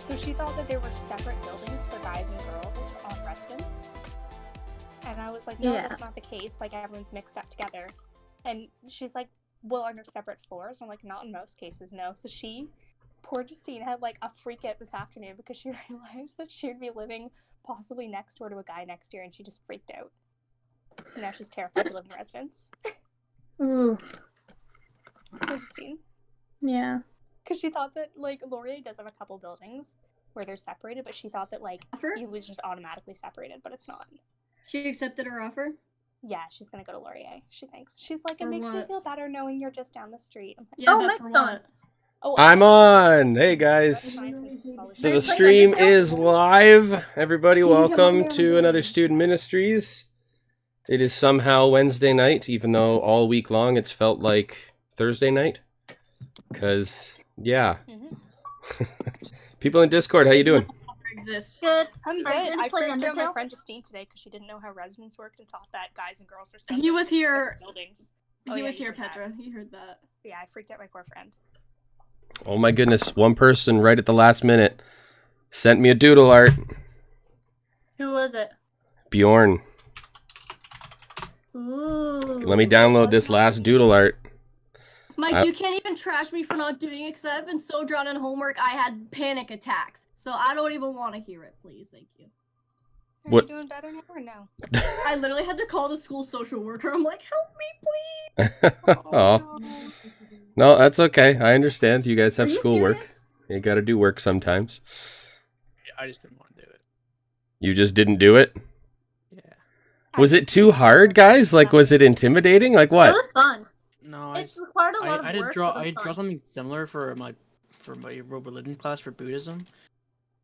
So she thought that there were separate buildings for guys and girls on residence. And I was like, no, that's not the case. Like, everyone's mixed up together. And she's like, well, are there separate floors? I'm like, not in most cases, no. So poor Justine, had like a freak out this afternoon because she realized that she would be living possibly next door to a guy next year, and she just freaked out. And now she's terrified to live in residence. Ooh. Poor Justine. Yeah. Because she thought that, like, Laurier does have a couple buildings where they're separated, but she thought that, like, it was just automatically separated, but it's not. She accepted her offer? Yeah, she's gonna go to Laurier, she thinks. She's like, it makes me feel better knowing you're just down the street. I'm like, yeah, but for what? Oh, I'm on! Hey guys! So the stream is live. Everybody, welcome to another Student Ministries. It is somehow Wednesday night, even though all week long it's felt like Thursday night. Because, yeah. People in Discord, how you doing? Good. I'm good. I freaked out my friend Justine today because she didn't know how residence worked and thought that guys and girls were separate. He was here. Buildings. He was here, Petra. He heard that. Yeah, I freaked out my poor friend. Oh my goodness, one person right at the last minute sent me a doodle art. Who was it? Bjorn. Ooh. Let me download this last doodle art. Mike, you can't even trash me for not doing it because I've been so drawn in homework I had panic attacks. So I don't even want to hear it, please. Thank you. Are you doing better now or no? I literally had to call the school social worker. I'm like, help me, please. Oh. No, that's okay. I understand. You guys have Are you schoolwork. serious? You gotta do work sometimes. Yeah, I just didn't want to do it. You just didn't do it? Yeah. Was it too hard, guys? Like, was it intimidating? Like what? It was fun. No, It required a lot I of did work. draw. but it I was draw fun. something similar for my world religion class for Buddhism.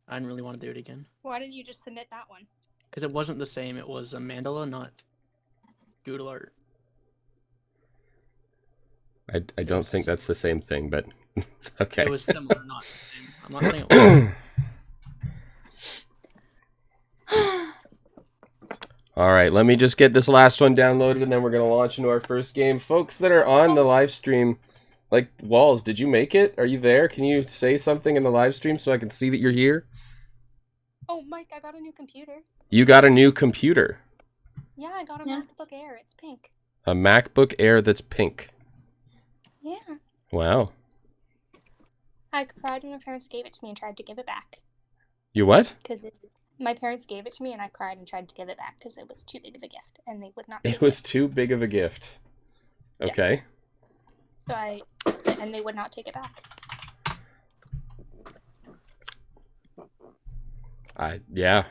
I didn't really want to do it again Why didn't you just submit that one? because it wasn't the same. It was a mandala, not doodle art. I don't think that's the same thing, but okay. It was similar, not the same. I'm not saying it was. All right, let me just get this last one downloaded, and then we're gonna launch into our first game. Folks that are on the live stream, like Walls, did you make it? Are you there? Can you say something in the live stream so I can see that you're here? Oh, Mike, I got a new computer. You got a new computer. Yeah, I got a MacBook Air. It's pink. A MacBook Air that's pink. Yeah. Wow. I cried when my parents gave it to me and tried to give it back. You what? Because my parents gave it to me and I cried and tried to give it back because it was too big of a gift and they would not It was too big of a gift. Okay. So and they would not take it back. Yeah.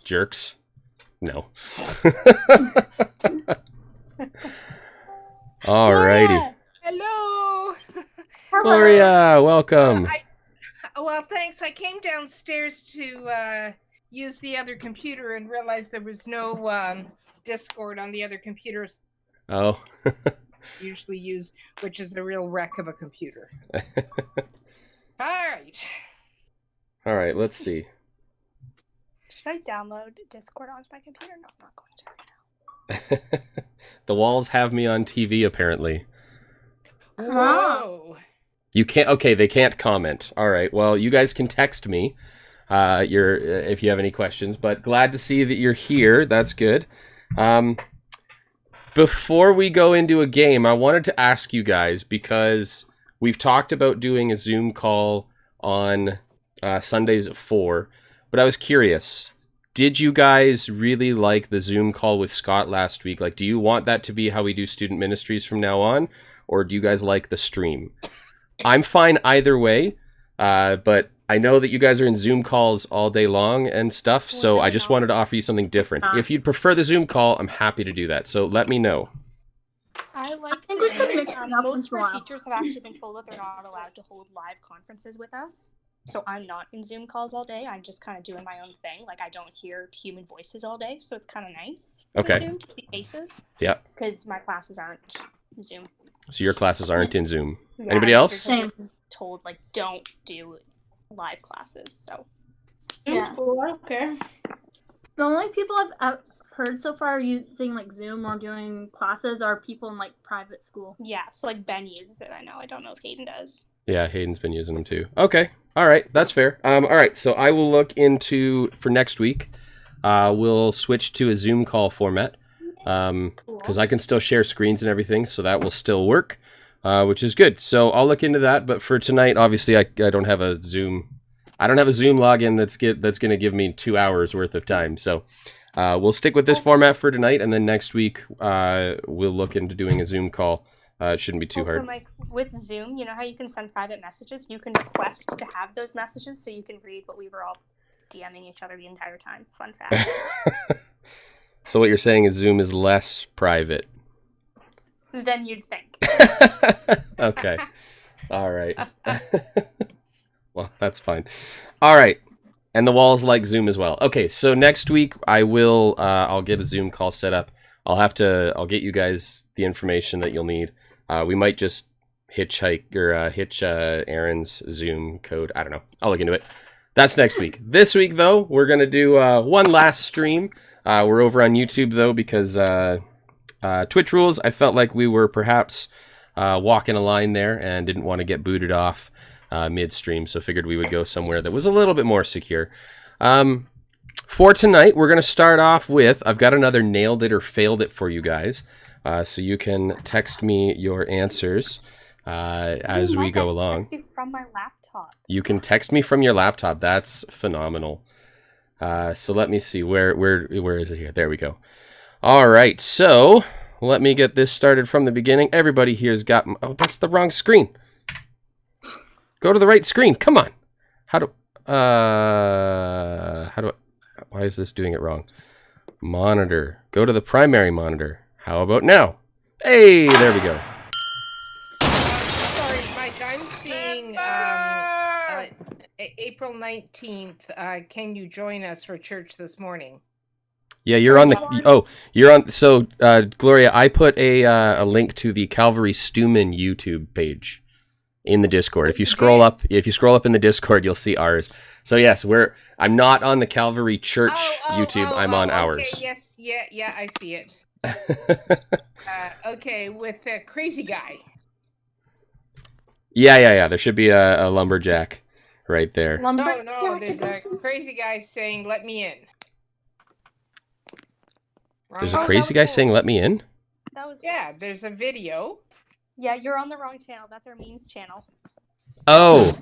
Jerks. No. Alrighty. Hello. Gloria, welcome. Well, thanks. I came downstairs to use the other computer and realized there was no Discord on the other computers Oh. I usually use, which is a real wreck of a computer. All right. All right, let's see. Should I download Discord onto my computer? No, I'm not going to right now. The Walls have me on TV, apparently. Whoa. You can't. Okay, they can't comment. All right. Well, you guys can text me. If you have any questions. But glad to see that you're here. That's good. Before we go into a game, I wanted to ask you guys because we've talked about doing a Zoom call on Sundays at 4. But I was curious. Did you guys really like the Zoom call with Scott last week? Like, do you want that to be how we do student ministries from now on? Or do you guys like the stream? I'm fine either way, but I know that you guys are in Zoom calls all day long and stuff, so I just wanted to offer you something different. If you'd prefer the Zoom call, I'm happy to do that, so let me know. I like think we could mix it up most of once in a our while. teachers have actually been told that they're not allowed to hold live conferences with us. So I'm not in Zoom calls all day. I'm just kind of doing my own thing. Like, I don't hear human voices all day, so it's kind of nice Okay. Zoom to see faces. Yeah. Because my classes aren't Zoom. So your classes aren't in Zoom. Yeah, Anybody else? teachers have been told, like, don't do live classes, so. Yeah. Okay. The only people I've heard so far using like Zoom or doing classes are people in like private school. Yeah, so like Ben uses it, I know. I don't know if Hayden does. Yeah, Hayden's been using them too. Okay. All right, that's fair. All right, so I will look into for next week. We'll switch to a Zoom call format because I can still share screens and everything, so that will still work, which is good. So I'll look into that. But for tonight, obviously, I don't have a Zoom. I don't have a Zoom login that's going to give me 2 hours worth of time. So we'll stick with this format for tonight, and then next week we'll look into doing a Zoom call. It shouldn't be too hard. Also, Mike, with Zoom, you know how you can send private messages? You can request to have those messages so you can read what we were all DMing each other the entire time. Fun fact. So what you're saying is Zoom is less private Than you'd think. Okay. All right. Well, that's fine. All right. And the walls like Zoom as well. Okay, so next week I'll get a Zoom call set up. I'll get you guys the information that you'll need. We might just hitch Aaron's Zoom code. I don't know. I'll look into it. That's next week. This week, though, we're going to do one last stream. We're over on YouTube, though, because Twitch rules, I felt like we were perhaps walking a line there and didn't want to get booted off midstream, so figured we would go somewhere that was a little bit more secure. For tonight, we're going to start off with, I've got another nailed it or failed it for you guys, so you can text me your answers as we go along. Text you from my laptop. You can text me from your laptop. That's phenomenal. So let me see, where is it here? There we go. All right, so let me get this started from the beginning. Everybody here's got, oh, that's the wrong screen. Go to the right screen. Come on. Why is this doing it wrong? Monitor. Go to the primary monitor. How about now? Hey, there we go. Sorry, Mike, I'm seeing April 19th. Can you join us for church this morning? Yeah, you're on the. You're on. So, Gloria, I put a link to the Calvary Stumin YouTube page in the Discord. If you scroll up in the Discord, you'll see ours. So yes, I'm not on the Calvary Church YouTube. I'm on ours. Okay, yes, yeah, I see it. Okay, with the crazy guy. Yeah. There should be a lumberjack right there. No, there's a crazy guy saying, "Let me in." There's a crazy guy saying, "Let me in." Yeah, there's a video. Yeah, you're on the wrong channel. That's our memes channel. Oh.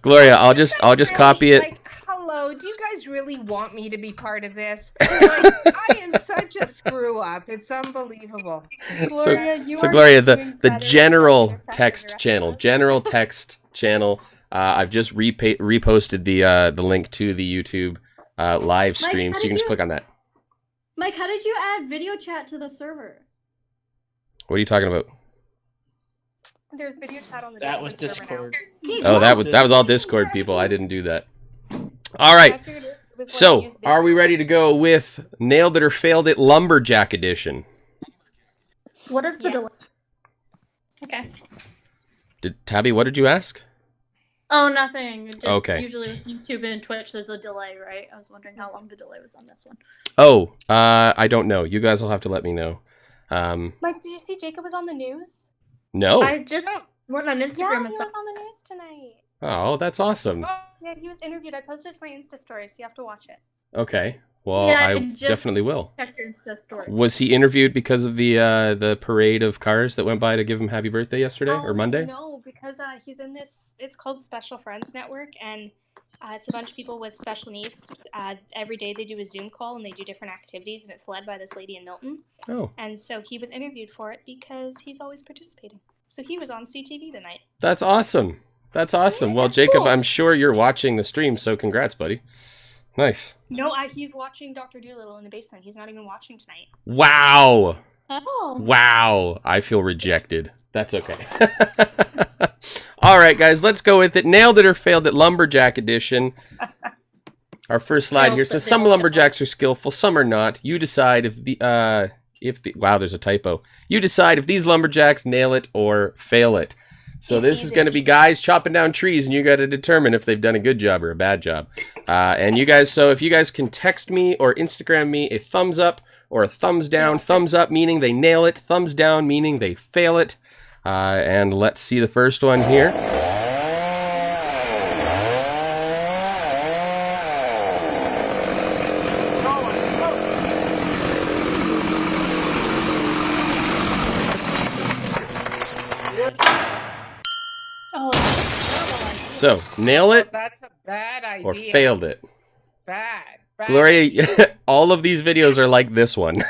Gloria, I'll just copy it. Like, hello, do you guys really want me to be part of this? Like, I am such a screw up. It's unbelievable. Gloria, the general text channel, I've just reposted the link to the YouTube live stream, so you can just click on that. Mike, how did you add video chat to the server? What are you talking about? There's video chat on the That was Discord. Discord. Oh, that was all Discord, people. I didn't do that. All right. So, are we ready to go with Nailed It or Failed It Lumberjack Edition? What is the delay? Okay. Tabby, what did you ask? Oh, nothing. Just okay. Usually with YouTube and Twitch, there's a delay, right? I was wondering how long the delay was on this one. Oh, I don't know. You guys will have to let me know. Mike, did you see Jacob was on the news? No. I just went on Instagram Yeah, and he stuff. was on the news tonight. Oh, that's awesome. Yeah, he was interviewed. I posted it to my Insta story, so you have to watch it. Okay. Well, Yeah, I and just definitely will. Check your Insta story. Was he interviewed because of the parade of cars that went by to give him happy birthday yesterday or Monday? No, because he's in this. It's called Special Friends Network, and it's a bunch of people with special needs. Every day they do a Zoom call and they do different activities, and it's led by this lady in Milton. Oh. And so he was interviewed for it because he's always participating. So he was on CTV tonight. That's awesome. That's awesome. Well, Jacob, I'm sure you're watching the stream, so congrats, buddy. Nice. No, he's watching Dr. Dolittle in the basement. He's not even watching tonight. Wow. Oh. Wow. I feel rejected. That's okay. All right, guys, let's go with it. Nailed it or failed it, Lumberjack Edition. Our first slide here says some lumberjacks are skillful, some are not. You decide if the wow, there's a typo. You decide if these lumberjacks nail it or fail it. So this is going to be guys chopping down trees, and you got to determine if they've done a good job or a bad job. And you guys, so if you guys can text me or Instagram me a thumbs up or a thumbs down. Thumbs up meaning they nail it. Thumbs down meaning they fail it. And let's see the first one here. So, nail it That's a bad idea. or failed it. Bad. Gloria, all of these videos are like this one.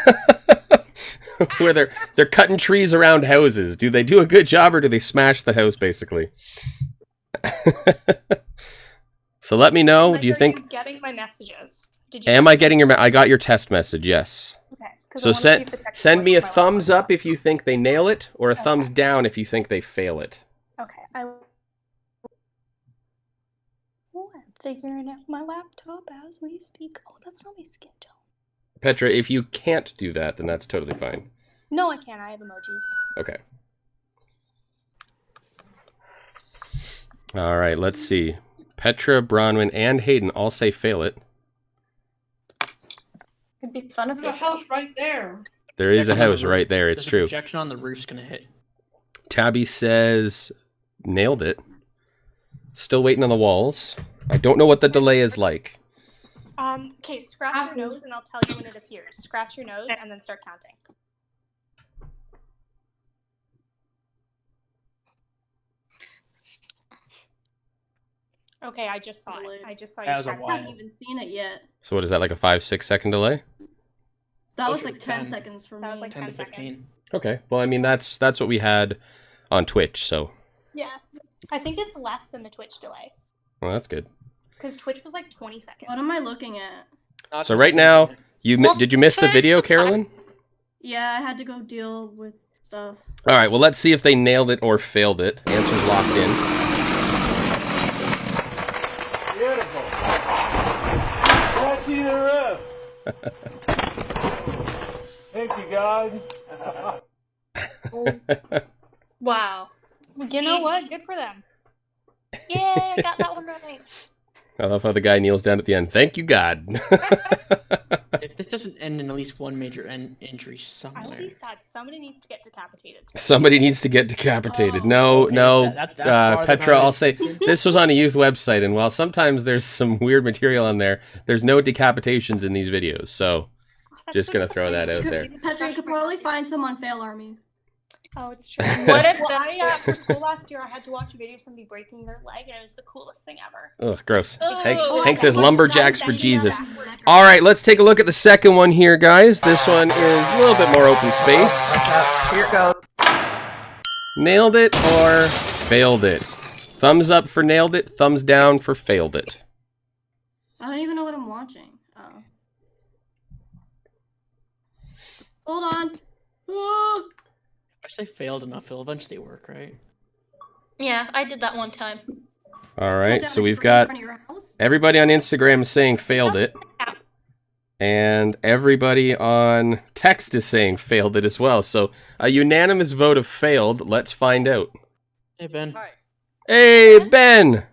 Where they're cutting trees around houses. Do they do a good job or do they smash the house, basically? So let me know. Do you think... Are you getting my messages? Did you Am I getting your... I got your test message, yes. Okay. 'Cause So I wanna see if the text send me a works on my thumbs laptop. up if you think they nail it, or a Okay. thumbs down if you think they fail it. Okay. I'm figuring out my laptop as we speak. Oh, that's not my skin tone. Petra, if you can't do that, then that's totally fine. No, I can't. I have emojis. Okay. All right, let's see. Petra, Bronwyn, and Hayden all say fail it. It'd be fun if There's a house right there. There is a Projection on house the right roof. there, it's There's a true. projection on the roof's gonna hit. Tabby says nailed it. Still waiting on the walls. I don't know what the delay is like. Okay, scratch your nose and I'll tell you when it appears. Scratch your nose and then start counting. Okay, I just saw it. I just saw you That was a scratch I while. haven't even seen it yet. So what is that, like a 5-6 second delay? That was Closer like to 10 10. seconds for me. That was like 10 10 to 15. seconds. Okay. Well, I mean, that's what we had on Twitch, so... Yeah. I think it's less than the Twitch delay. Well, that's good. Because Twitch was like 20 seconds. What am I looking at? Not So the right same now, thing. did you miss the video, Carolyn? Yeah, I had to go deal with stuff. All right, well, let's see if they nailed it or failed it. Answer's locked in. Beautiful. Let's see the roof. Thank you, God. Wow. You know what? Good for them. Yay, I got that one right. I love how the guy kneels down at the end. Thank you, God. If this doesn't end in at least one major injury I will somewhere. be sad. Somebody needs to get decapitated. Somebody needs to get decapitated. Oh, No, okay, no, that's farther than Petra, I I'll was say, thinking. this was on a youth website, and while sometimes there's some weird material on there, there's no decapitations in these videos, so That's just so gonna throw that out disappointing. there. Petra, you could probably find some on Fail Army. Oh, it's true. What if Well, for school last year, I had to watch a video of somebody breaking their leg, and it was the coolest thing ever. Ugh, gross. Oh. Hank says lumberjacks for That's Jesus. backward. All right, let's take a look at the second one here, guys. This one is a little bit more open space. Here it goes. Nailed it or failed it? Thumbs up for nailed it, thumbs down for failed it. I don't even know what I'm watching. Oh. Hold on. Ah. If I say failed enough, it'll eventually work, right? Yeah, I did that one time. All right, Down so a we've tree in got front of your house? everybody on Instagram is saying failed it. And everybody on text is saying failed it as well. So a unanimous vote of failed. Let's find out. Hey, Ben. Hi. Hey, Ben!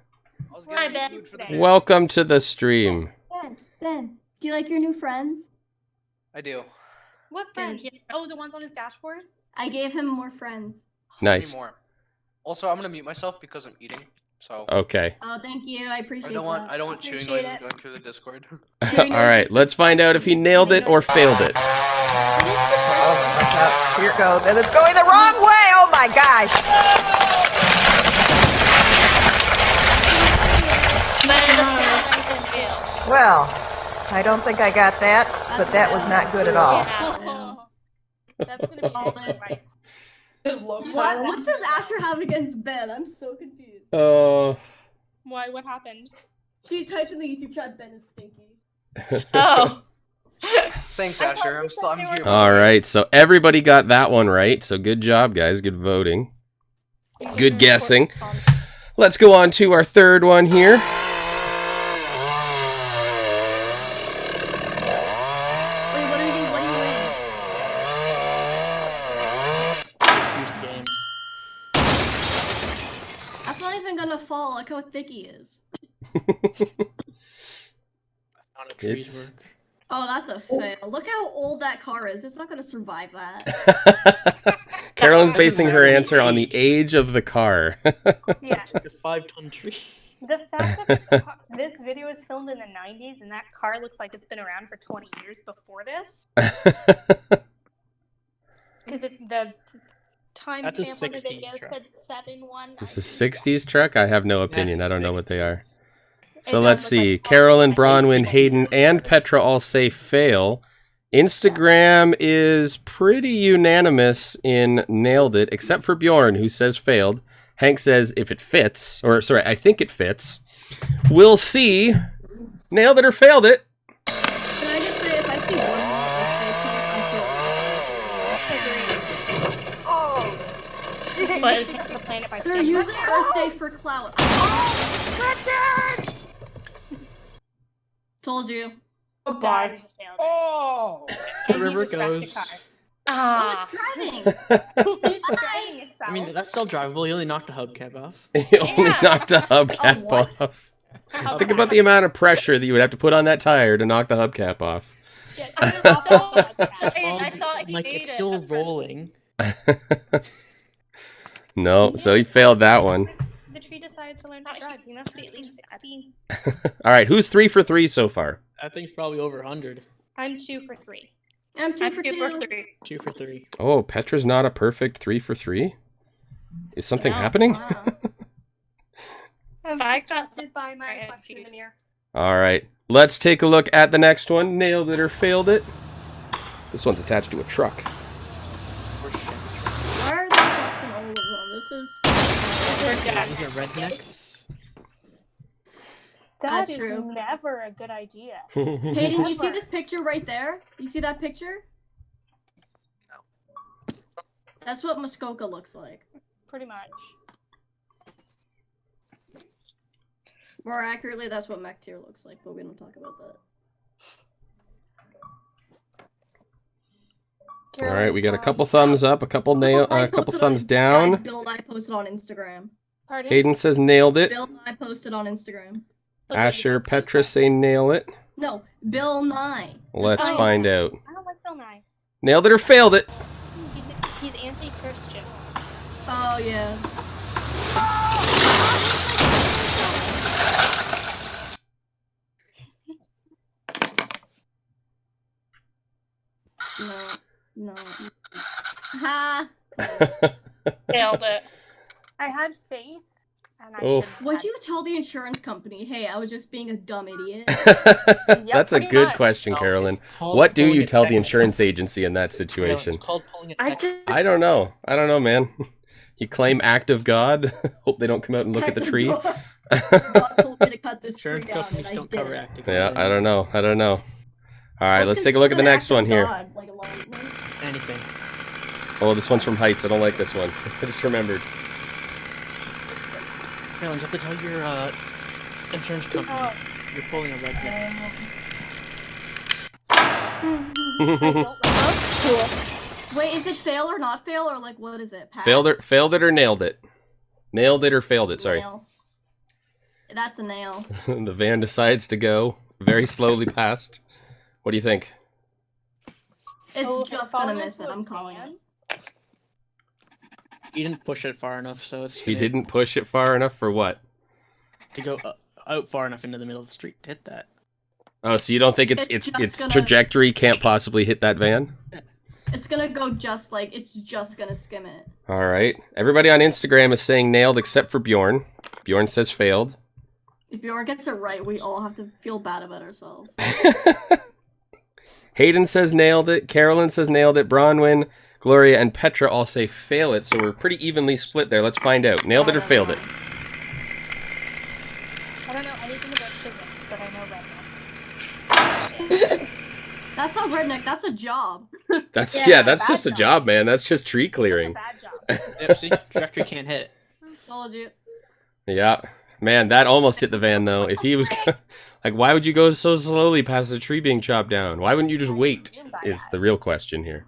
I was Hi, getting Ben. food for the Welcome to the stream. Ben, do you like your new friends? I do. What friends? Oh, the ones on his dashboard? I gave him more friends. Nice. Any more. Also, I'm gonna mute myself because I'm eating. So Okay. Oh, thank you. I appreciate I don't want that. chewing Appreciate noises it. going through the Discord. All right, let's find out if he nailed it or failed it. Oh, here it goes. And it's going the wrong way. Oh my gosh. Well, I don't think I got that, but that was not good at all. That's gonna be all right. His looks What does Asher have against Ben? I'm so confused. Why? What happened? She typed in the YouTube chat, Ben is stinky. Oh. Thanks, I Asher. I'm thought here. they were- by the All way. right, so everybody got that one right. So good job, guys. Good voting. Good guessing. Let's go on to our third one here. Wait, what do you win? Choose the game. That's not even gonna fall. Look how thick he is. On a tree's It's- work. Oh, that's a fail. Look how old that car is. It's not gonna survive that. Carolyn's basing her answer on the age of the car. Yeah. It's like a 5-ton tree. The fact that this video was filmed in the 90s and that car looks like it's been around for 20 years before this. Because the That's a timestamp on the 60s video truck. said 7-1. This is 60s truck? I have no opinion. I don't know what they are. So does let's look see. like Carolyn, Bronwyn. Bronwyn, Hayden, and Petra all say fail. Instagram is pretty unanimous in nailed it, except for Bjorn, who says failed. Hank says if it fits, or sorry, I think it fits. We'll see. Nailed it or failed it. Can I just say, if I see one more birthday piece, I feel But it's the planet by they're Stumin. using birthday for clout. Told you. Goodbye. Oh! The river goes. Oh, it's driving. I mean, that's still drivable. You only knocked the hubcap off. He only knocked a hubcap what? off. Think about the amount of pressure that you would have to put on that tire to knock the hubcap off. Yeah, I thought he Like, ate it's it. still rolling. No, so he failed that one. The tree decided to learn to drive. He must be at least 16. All right, who's 3 for 3 so far? That thing's probably over 100. I'm 2 for 3. I'm 2 for 2. 2 for 3. Oh, Petra's not a perfect 3 for 3? Is something happening? Wow. I'm distracted by my reflection in the mirror. All right, let's take a look at the next one. Nailed it or failed it. This one's attached to a truck. Why are there trucks in all of them? This is. These are rednecks. That That's is true. never a good idea. Hayden, you see this picture right there? You see that picture? No. That's what Muskoka looks like. Pretty much. More accurately, that's what Mech Tier looks like, but we don't talk about that. All right, we got a couple thumbs up, a couple thumbs down. Guys, Bill and I posted on Instagram. Pardon? Hayden says nailed it. Bill and I posted on Instagram. Asher, Petra say nail it. No, Bill Nye. Let's science find guy. out. I don't like Bill Nye. Nailed it or failed it. He's anti-Christian. Oh, yeah. No. Ha! Nailed it. I had faith, and I Oof. shouldn't What'd have. you tell the insurance company? Hey, I was just being a dumb idiot. That's a pretty good much. question, No, Carolyn. it's called What do pulling you a tell the Texas. insurance agency in that No, it's situation? called pulling a I Texas. just I don't know. I don't know, man. You claim act of God. Hope they don't come out and look at the tree. God told me to cut this tree Insurance down, and companies I don't did. cover acting. Yeah, I don't know. I don't know. All right, What's let's take a look at the considered next act of one here. God? Like a long- Anything. Oh, this one's from Heights. I don't like this one. I just remembered. Carolyn, you have to tell your insurance company Oh. you're pulling a redneck. I don't like Cool. Wait, is it fail or not fail, or like what is it? Pass? Failed it or nailed it? Nailed it or failed it, sorry. Nail. That's a nail. The van decides to go very slowly past. What do you think? It's Oh, if just falling gonna miss into it. a I'm calling van? it. You didn't push it far enough, so it's He gonna- didn't push it far enough for what? to go out far enough into the middle of the street to hit that. Oh, so you don't think It's its just gonna- trajectory can't possibly hit that van? It's gonna go just like it's just gonna skim it. All right. Everybody on Instagram is saying nailed except for Bjorn. Bjorn says failed. If Bjorn gets it right, we all have to feel bad about ourselves. Hayden says nailed it. Carolyn says nailed it. Bronwyn, Gloria, and Petra all say fail it. So we're pretty evenly split there. Let's find out. Nailed it or failed it? I don't know anything about physics, but I know redneck. That's not redneck. That's a job. That's Yeah, that's bad just a job. job, man. That's just tree clearing. Bad job. Yep, see? Trajectory can't hit. Told you. Yeah. Man, that almost hit the van though. If he was like, why would you go so slowly past the tree being chopped down? Why wouldn't you just wait? Is the real question here.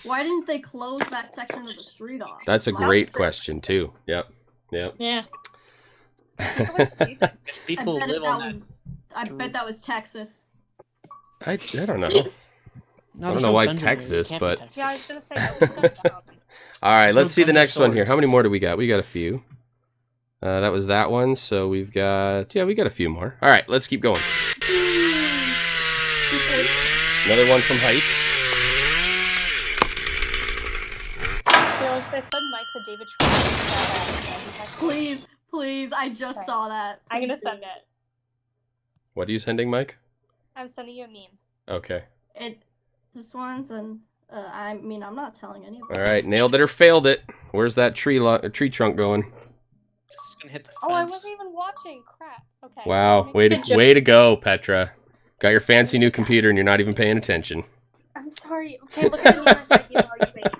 Why didn't they close that section of the street off? That's a Why great was question too. Yep. Yep. Yeah. If I people bet live on that. I bet that was Texas. I don't know. No, I don't there's know no why guns in here. It Texas, can't be but- Texas. Yeah, I was gonna say that was good job. All right, There's let's no see the guns or next one here. How many swords. more do we got? We got a few. That was that one, so we've got we got a few more. All right, let's keep going. Another one from Heights. You know, if I said Mike please. I just Okay. saw that. I'm gonna Please send do. it. What are you sending, Mike? I'm sending you a meme. Okay. This one's and I mean I'm not telling anyone. All right, nailed it or failed it. Where's that tree trunk going? This is gonna hit the fence. Oh, I wasn't even watching. Crap. Okay. Wow, way to go, Petra. Got your fancy new computer and you're not even paying attention. I'm sorry. Okay, look at the meme I sent you while you wait.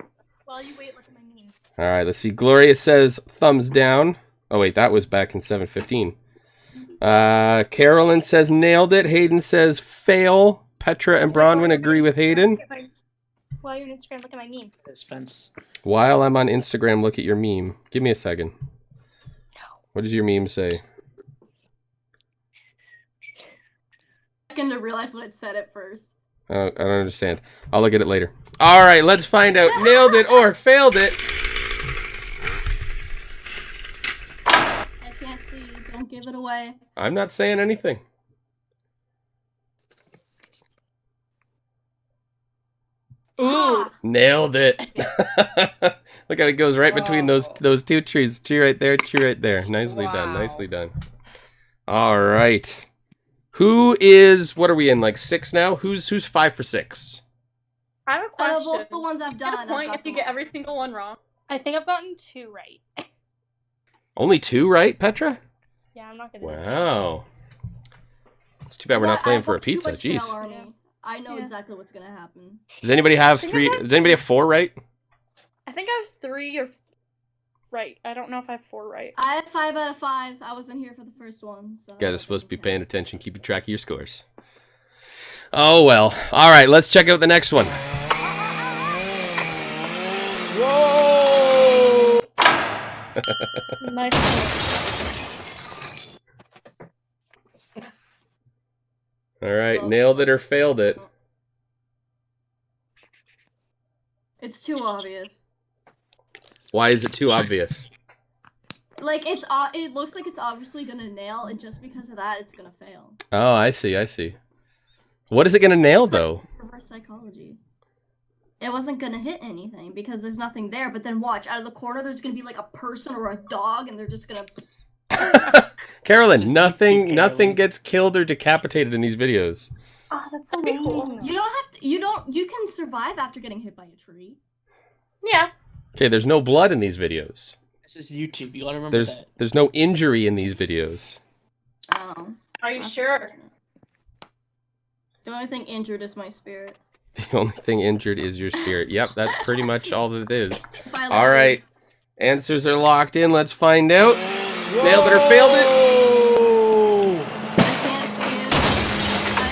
While you wait, look at my memes. All right, let's see. Gloria says thumbs down. Oh wait, that was back in 7:15. Carolyn says nailed it. Hayden says fail. Petra and Bronwyn agree with Hayden. While you're on Instagram, look at my meme. This fence. While I'm on Instagram, look at your meme. Give me a second. What does your meme say? Second to realize what it said at first. I don't understand. I'll look at it later. All right, let's find out. Nailed it or failed it. I can't see. Don't give it away. I'm not saying anything. Ooh. Nailed it. Look how it goes right between those two trees. Tree right there, tree right there. Nicely done, nicely done. All right. Who is, what are we in, like 6 now? Who's 5 for 6? I have a question. Both the ones I've done. Get a point if you get every single one wrong. I think I've gotten 2 right. Only 2 right, Petra? Yeah, I'm not gonna. Wow. It's too bad we're not playing for a pizza. Jeez. I know exactly what's gonna happen. Does anybody have 3? Does anybody have 4 right? I think I have 3 or right. I don't know if I have 4 right. I had 5 out of 5. I wasn't here for the first one, so. You guys are supposed to be paying attention, keeping track of your scores. Oh well. All right, let's check out the next one. Whoa! Nice. All right, nailed it or failed it. It's too obvious. Why is it too obvious? Like it looks like it's obviously gonna nail, and just because of that, it's gonna fail. Oh, I see, I see. What is it gonna nail though? Reverse psychology. It wasn't gonna hit anything because there's nothing there. But then watch, out of the corner, there's gonna be like a person or a dog, and they're just gonna. Carolyn, nothing gets killed or decapitated in these videos. Oh, that's so cool. You don't have to. You can survive after getting hit by a tree. Yeah. Okay, there's no blood in these videos. This is YouTube. You gotta remember that. There's no injury in these videos. Oh. Are you sure? The only thing injured is my spirit. The only thing injured is your spirit. Yep, that's pretty much all that it is. All right, answers are locked in. Let's find out. Nailed it or failed it?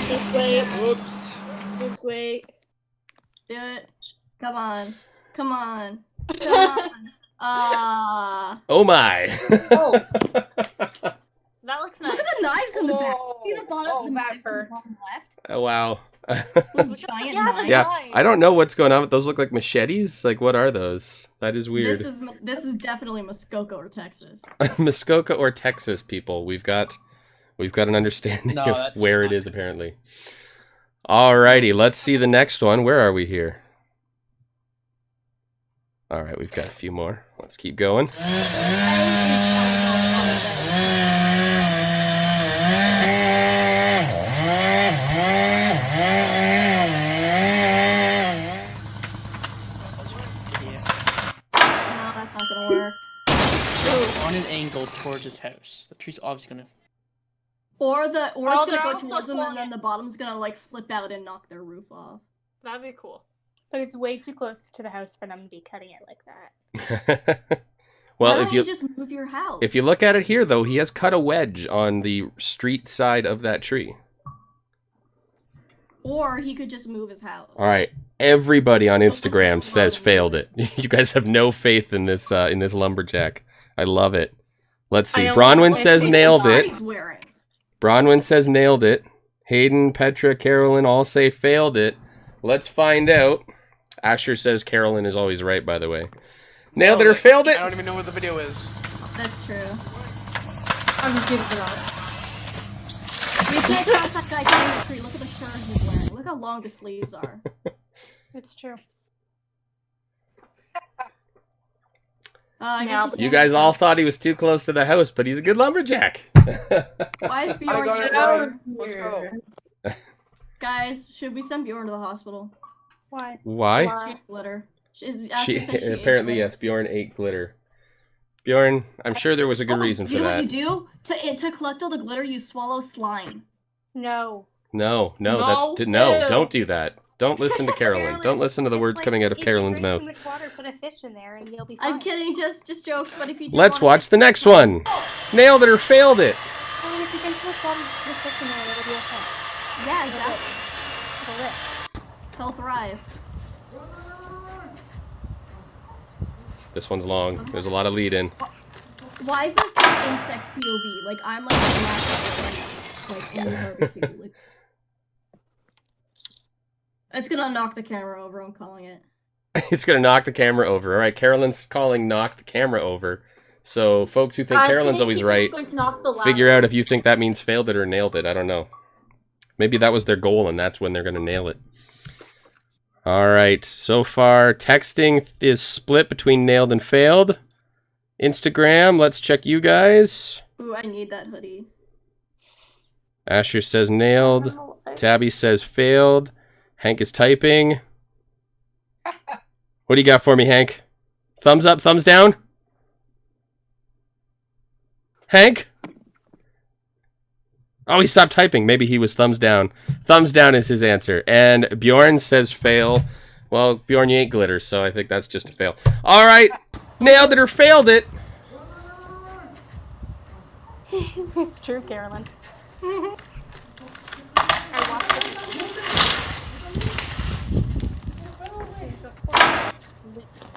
Just wait. Whoops. Just wait. Do it. Come on. Come on. Come on. Oh my. Oh. That looks nice. Look at the knives in the back. See the bottom, Oh, the that knives in the hurt. bottom left? Oh wow. Those giant knives. Yeah, I don't know what's going on, but those look like machetes. Like, what are those? That is weird. This is definitely Muskoka or Texas. Muskoka or Texas, people. We've got an understanding of where it is apparently. Alrighty, let's see the next one. Where are we here? All right, we've got a few more. Let's keep going. On an angle towards his house. The tree's obviously gonna. Or it's they're gonna go also towards them, pulling and then the bottom's gonna like flip out and knock their roof off. That'd be cool. But it's way too close to the house for them to be cutting it like that. Well, Why if don't you just move your house. if you look at it here, though, he has cut a wedge on the street side of that tree. Or he could just move his house. All right, everybody on Instagram says failed it. You guys have no faith in this lumberjack. I love it. Let's see. Bronwyn says nailed it. Bronwyn says nailed it. Hayden, Petra, Carolyn all say failed it. Let's find out. Asher says Carolyn is always right, by the way. Nailed it or failed it? I don't even know what the video is. That's true. I'm just giving it up. We can't trust that guy cutting the tree. Look at the shirt he's wearing. Look how long the sleeves are. It's true. I Yeah, guess You guys all thought he was too close to the house, but he's a good lumberjack. Why is I Bjorn got it here? right. Let's go. Guys, should we send Bjorn to the hospital? Why? Why? She ate glitter. She Ashley says she ate apparently glitter. yes. Bjorn ate glitter. Bjorn, I'm sure there was a good reason for You know that. what you do? To collect all the glitter, you swallow slime. No. No, No, don't do that. Don't listen to Carolyn. Don't listen to the words coming out of Carolyn's mouth. If you drink too much water, put a fish in there and you'll be fine. I'm kidding, just jokes. But if you do Let's wanna watch the next one. Nailed it or failed it. I mean, if you drink too much water, put a fish in there and it'll be okay. Yeah, exactly. It'll live. They'll thrive. This one's long. There's a lot of lead in. Why is this like insect POV? Like I'm like the last like in the barbecue. Like, it's gonna knock the camera over. I'm calling it. It's gonna knock the camera over. All right, Carolyn's calling knock the camera over. So folks who think Carolyn's always right, figure out if you think that means failed it or nailed it. I don't know. Maybe that was their goal and that's when they're gonna nail it. All right, so far texting is split between nailed and failed. Instagram, let's check you guys. Ooh, I need that hoodie. Asher says nailed. Tabby says failed. Hank is typing. What do you got for me, Hank? Thumbs up, thumbs down? Hank? Oh, he stopped typing. Maybe he was thumbs down. Thumbs down is his answer. And Bjorn says fail. Well, Bjorn, you ate glitter, so I think that's just a fail. All right. Nailed it or failed it. It's true, Carolyn.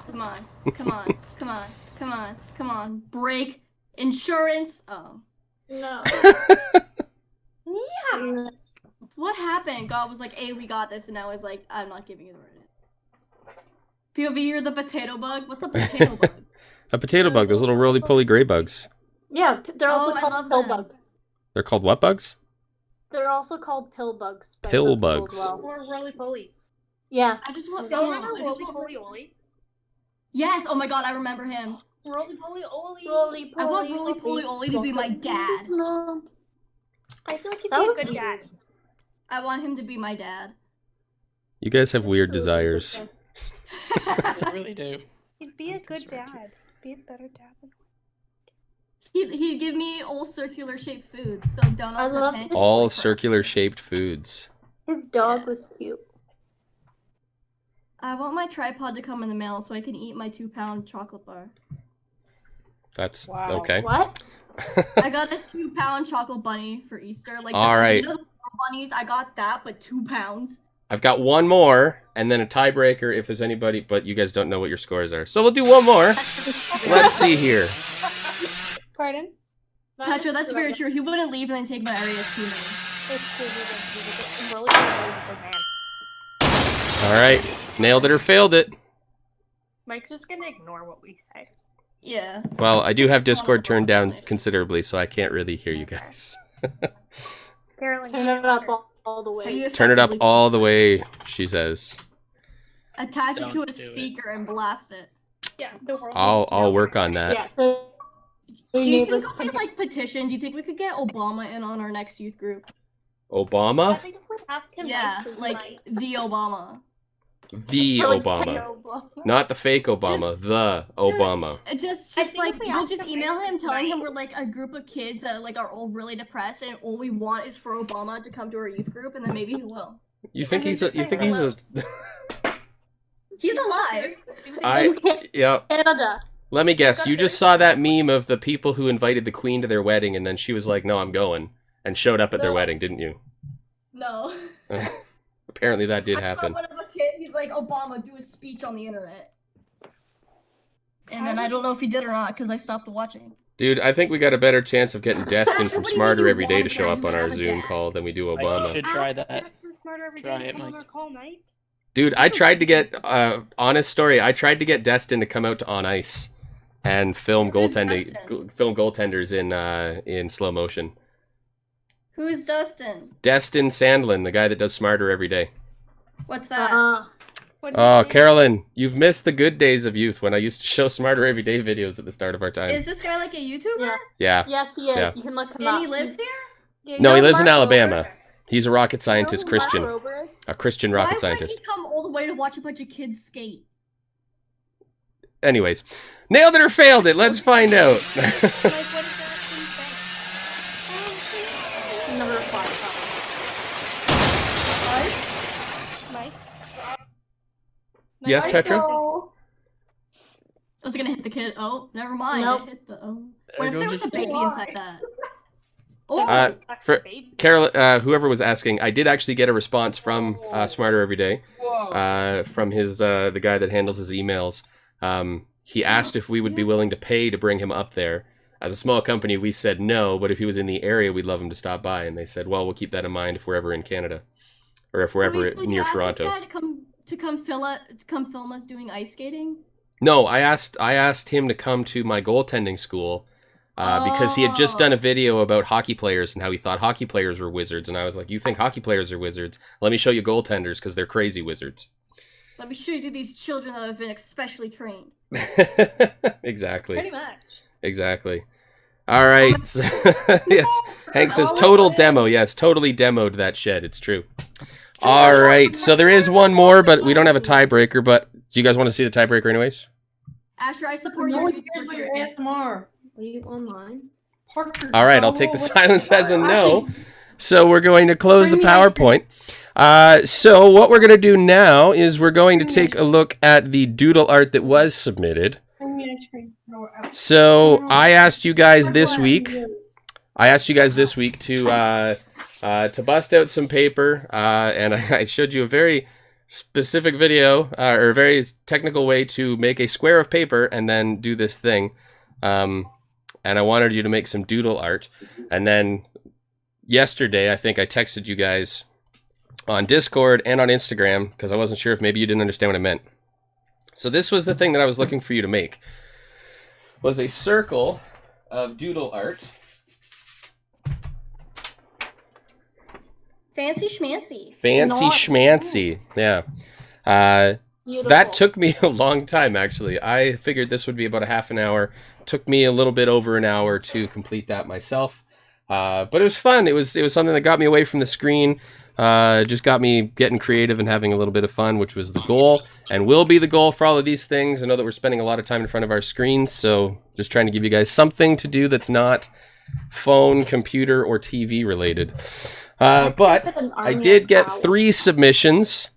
Come on, come on, come on, come on, come on. Break insurance. Oh. No. Yeah. What happened? God was like, "Hey, we got this," and I was like, "I'm not giving you the right." POV, you're the potato bug. What's a potato bug? A potato bug. Those little roly-poly gray bugs. Yeah, they're also Oh, I called love pill them. bugs. They're called what bugs? They're also called pill bugs. by Pill some people as bugs. well. Or roly-polies. Yeah. I just want. Don't Oh, remember I just want- roly-poly-oly? Yes. Oh my God, I remember him. Roly-poly-oly. I want Roly Poly Oly to be my dad. I feel like he'd That be a was good cute. dad. I want him to be my dad. You guys have weird desires. I really do. He'd be a good dad. Be a better dad than He'd give me all circular shaped foods, so donuts I and love pancakes. All circular shaped foods. His dog was cute. I want my tripod to come in the mail so I can eat my 2-pound chocolate bar. That's Wow. okay. What? I got a 2-pound chocolate bunny for Easter. Like All right. You know the bunnies, I got that, but 2 pounds. I've got one more, and then a tiebreaker if there's anybody, but you guys don't know what your scores are. So we'll do one more. Let's see here. Pardon? Petra, that's very true. He wouldn't leave and then take my RESP money. It's true. He's a good man. All right. Nailed it or failed it. Mike's just gonna ignore what we say. Yeah. Well, I do have Discord turned down considerably, so I can't really hear you guys. Carolyn, Turn it up all the way. Turn it up all the way, she says. Attach it to Don't a do it. speaker and blast it. Yeah, the world. I'll work on that. Yeah. So Do your you think neighbors we can could like petition? Do you think we could get Obama in on our next youth group? I Obama? think if we ask him Yeah, nicely, he like might. the Obama. The Like, Obama. Not the fake Obama, the Obama. Just I think like if we we'll ask just him email him nicely, telling him right? we're like a group of kids that like are all really depressed and all we want is for Obama to come to our youth group and then maybe he will. You think And then he's a just you say think he's a He's alive. yeah. Canada. Let me guess. You just saw that meme of the people who invited the queen to their wedding and then she was like, "No, I'm going." And showed up at their No. wedding, didn't you? No. Apparently that did I saw happen. one of a kid, he's like, Obama, do a speech on the internet. And then I don't know if he did or not because I stopped watching. Dude, I think we got a better chance of getting Destin from What do you Smarter mean you Every Day to want show that? up You on our have a Zoom dad. call than we do I Obama. should try Ask that. Destin Smarter every Try day it, to come on Mike. our call night. Dude, I tried to get honest story. I tried to get Destin to come out to On Ice and film Who's goaltending, Destin? film goaltenders in slow motion. Who's Dustin? Destin Sandlin, the guy that does Smarter Every Day. What's that? What did you Oh, say? Carolyn, you've missed the good days of youth when I used to show Smarter Everyday videos at the start of our time. Is this guy like a YouTuber? Yeah. Yeah. Yes, he is. Yeah. You can look him And up. he lives here? Yeah, No, you he know lives in Mark Alabama. Rober? He's a rocket You know scientist, who Mark Christian. Rober is? A Christian Why rocket would scientist. he come all the way to watch a bunch of kids skate? Anyways, nailed it or failed it? Let's find out. Like, what did that thing say? Never replied. Mike? Yes, Mike, Petra? No. I was gonna hit the kid. Oh, never mind. Nope. It hit the. Oh. There What if there goes was a your baby kid. inside that? Oh, For Carol, whoever was asking, I did actually get a response from Smarter Everyday, Whoa. from his the guy that handles his emails. He asked if we would be willing to pay to bring him up there. As a small company, we said no, but if he was in the area, we'd love him to stop by. And they said, well, we'll keep that in mind if we're ever in Canada, or if we're ever Wait, so you near asked Toronto. This guy to come film us doing ice skating. No, I asked him to come to my goaltending school because he had just done a video about hockey players and how he thought hockey players were wizards. And I was like, you think hockey players are wizards? Let me show you goaltenders because they're crazy wizards. Let me show you these children that have been especially trained. Exactly. Pretty much. Exactly. All right. So, yes. Hank says total demo. Yes, totally demoed that shed. It's true. All right. So there is one more, but we don't have a tiebreaker. But do you guys want to see the tiebreaker anyways? Asher, I support No your one YouTube cares about your choices. ASMR. Are you online? Parker. All right. I'll take the silence as a no. So we're going to close the PowerPoint. So what we're going to do now is we're going to take a look at the doodle art that was submitted. So I asked you guys this week. To bust out some paper, and I showed you a very specific video or a very technical way to make a square of paper and then do this thing. And I wanted you to make some doodle art. And then yesterday, I think I texted you guys on Discord and on Instagram because I wasn't sure if maybe you didn't understand what I meant. So this was the thing that I was looking for you to make. Was a circle of doodle art. Fancy schmancy. Fancy schmancy. Yeah. That took me a long time, actually. I figured this would be about a half an hour. Took me a little bit over an hour to complete that myself. But it was fun. It was something that got me away from the screen. Just got me getting creative and having a little bit of fun, which was the goal and will be the goal for all of these things. I know that we're spending a lot of time in front of our screens, so just trying to give you guys something to do that's not phone, computer, or TV related. But I did get 3 submissions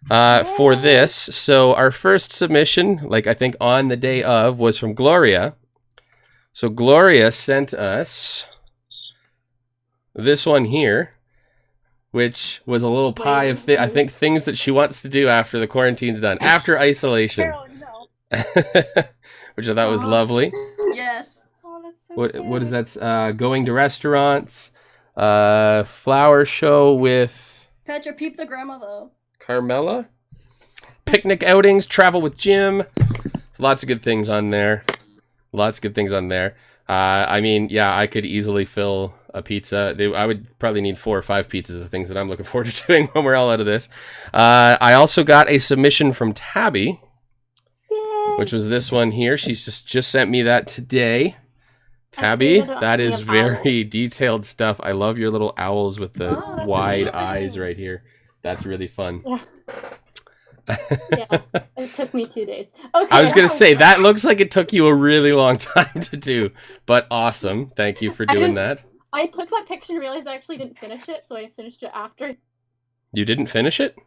for this. So our first submission, like I think on the day of, was from Gloria. So Gloria sent us this one here, which was a little pie of, I think, things that she wants to do after the quarantine's done, after isolation, Carol, no. which I thought was lovely. Yes. Oh, that's so What is that? Going to restaurants, flower show with Petra, peep the grandma though. Carmela, picnic outings, travel with Jim. Lots of good things on there. I mean, yeah, I could easily fill a pizza. I would probably need 4 or 5 pizzas of things that I'm looking forward to doing when we're all out of this. I also got a submission from Tabby, which was this one here. She's just sent me that today. Tabby, that is very detailed stuff. I love your little owls with the wide eyes right here. That's really fun. Yeah. It took me 2 days. Okay. I was going to say, that looks like it took you a really long time to do, but awesome. Thank you for doing that. I took that picture and realized I actually didn't finish it, so I finished it after. You didn't finish it?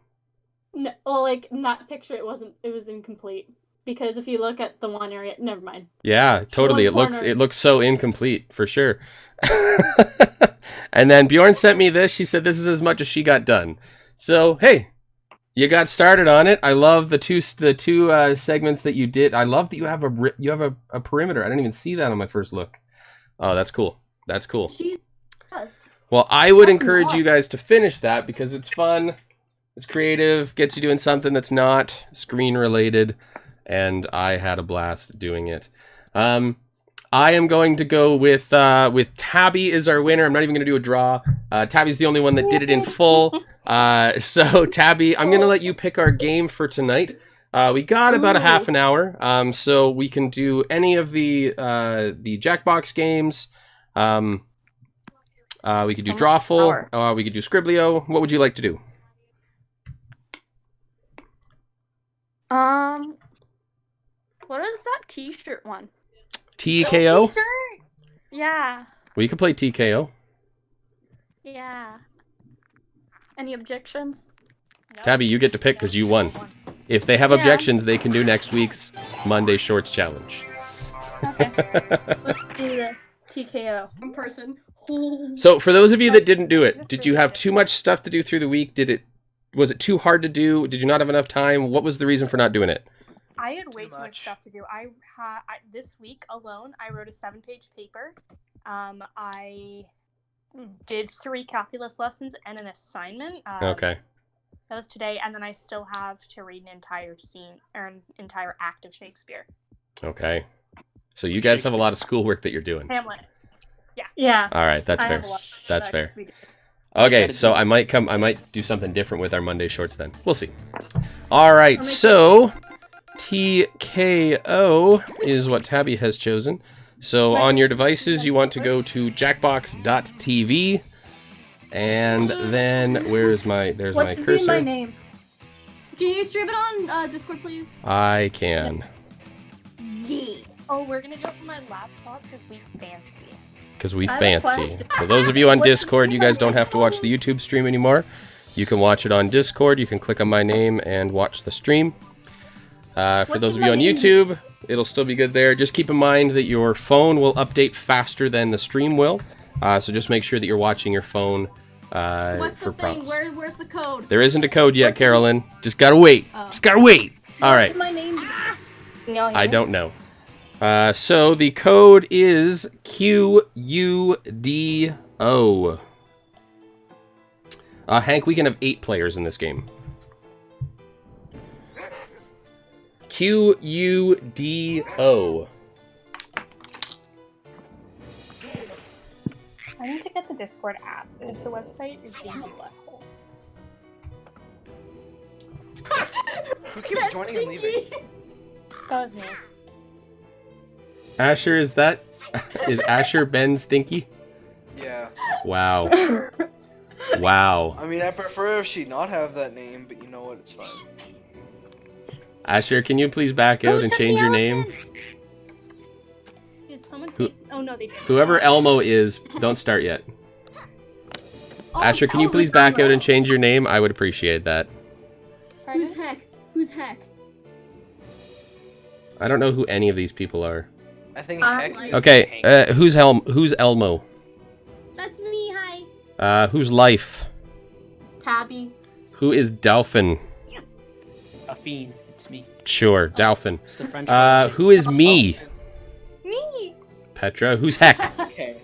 No, well, like, in that picture, it was incomplete. Because if you look at the one area, never mind. Yeah, totally. It One corner. looks so incomplete, for sure. And then Bjorn sent me this. She said this is as much as she got done. So, hey, you got started on it. I love the two segments that you did. I love that you have a perimeter. I didn't even see that on my first look. Oh, that's cool. That's cool. She does. Well, I would encourage you guys to finish that because it's fun, it's creative, gets you doing something that's not screen related, and I had a blast doing it. I am going to go with Tabby as our winner. I'm not even going to do a draw. Tabby's the only one that did it in full. So Tabby, I'm going to let you pick our game for tonight. We got about a half an hour, so we can do any of the Jackbox games. We could do Drawful. We could do Scriblio. What would you like to do? What is that T-shirt one? TKO? T-shirt? Yeah. We could play TKO. Yeah. Any objections? No. Tabby, you get to pick because you won. If they have objections, they can do next week's Monday Shorts Challenge. Okay. Let's do the TKO. One person. So, for those of you that didn't do it, did you have too much stuff to do through the week? Was it too hard to do? Did you not have enough time? What was the reason for not doing it? I had way too much stuff to do. This week alone, I wrote a 7-page paper. I did 3 calculus lessons and an assignment. Okay. That was today, and then I still have to read an entire scene or an entire act of Shakespeare. Okay. So you guys have a lot of schoolwork that you're doing. Hamlet. Yeah. Yeah. All right, that's fair. That's fair. Okay, so I might do something different with our Monday Shorts then. We'll see. All right, so TKO is what Tabby has chosen. So on your devices, you want to go to jackbox.tv, and then there's my cursor. My name? Can you stream it on Discord, please? I can. Yeah. Oh, we're gonna do it from my laptop because we fancy. Because we fancy. So those of you on Discord, you guys don't have to watch the YouTube stream anymore. You can watch it on Discord. You can click on my name and watch the stream. For those of you on YouTube, it'll still be good there. Just keep in mind that your phone will update faster than the stream will. So just make sure that you're watching your phone What's for the thing? prompts. Where's the code? There isn't a code yet, Carolyn. Just gotta wait. Oh. Just gotta wait. All right. My name. I don't know. So the code is QUDO. Hank, we can have 8 players in this game. QUDO. I need to get the Discord app because the website is being a butthole. Who keeps joining and leaving? That was me. Asher, is Asher Ben Stinky? Yeah. Wow. Wow. I mean, I prefer if she not have that name, but you know what? It's fine. Asher, can you please back out and change your name? Did someone take... Oh, no, they didn't. Whoever Elmo is, don't start yet. Asher, can you please back out and change your name? I would appreciate that. Pardon? Who's heck? Who's heck? I don't know who any of these people are. I think Heck. Okay, who's Elmo? That's me, hi. Who's Life? Tabby. Who is Dolphin? Affine, it's me. Sure, Dolphin. It's the French Who is me? Me! Petra. Who's Heck? Okay.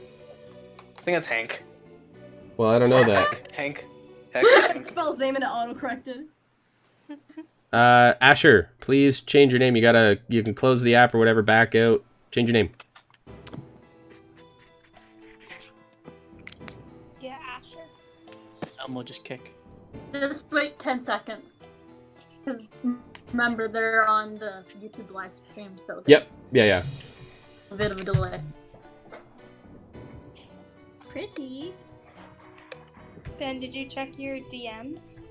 I think that's Hank. Well, I don't know that. Heck. Spell his name and it auto-corrected. Asher, please change your name. You can close the app or whatever, back out. Change your name. Yeah, Asher. Elmo just kick. Just wait 10 seconds. Because remember, they're on the YouTube live stream, so Yep. Yeah. a bit of a delay. Pretty. Ben, did you check your DMs?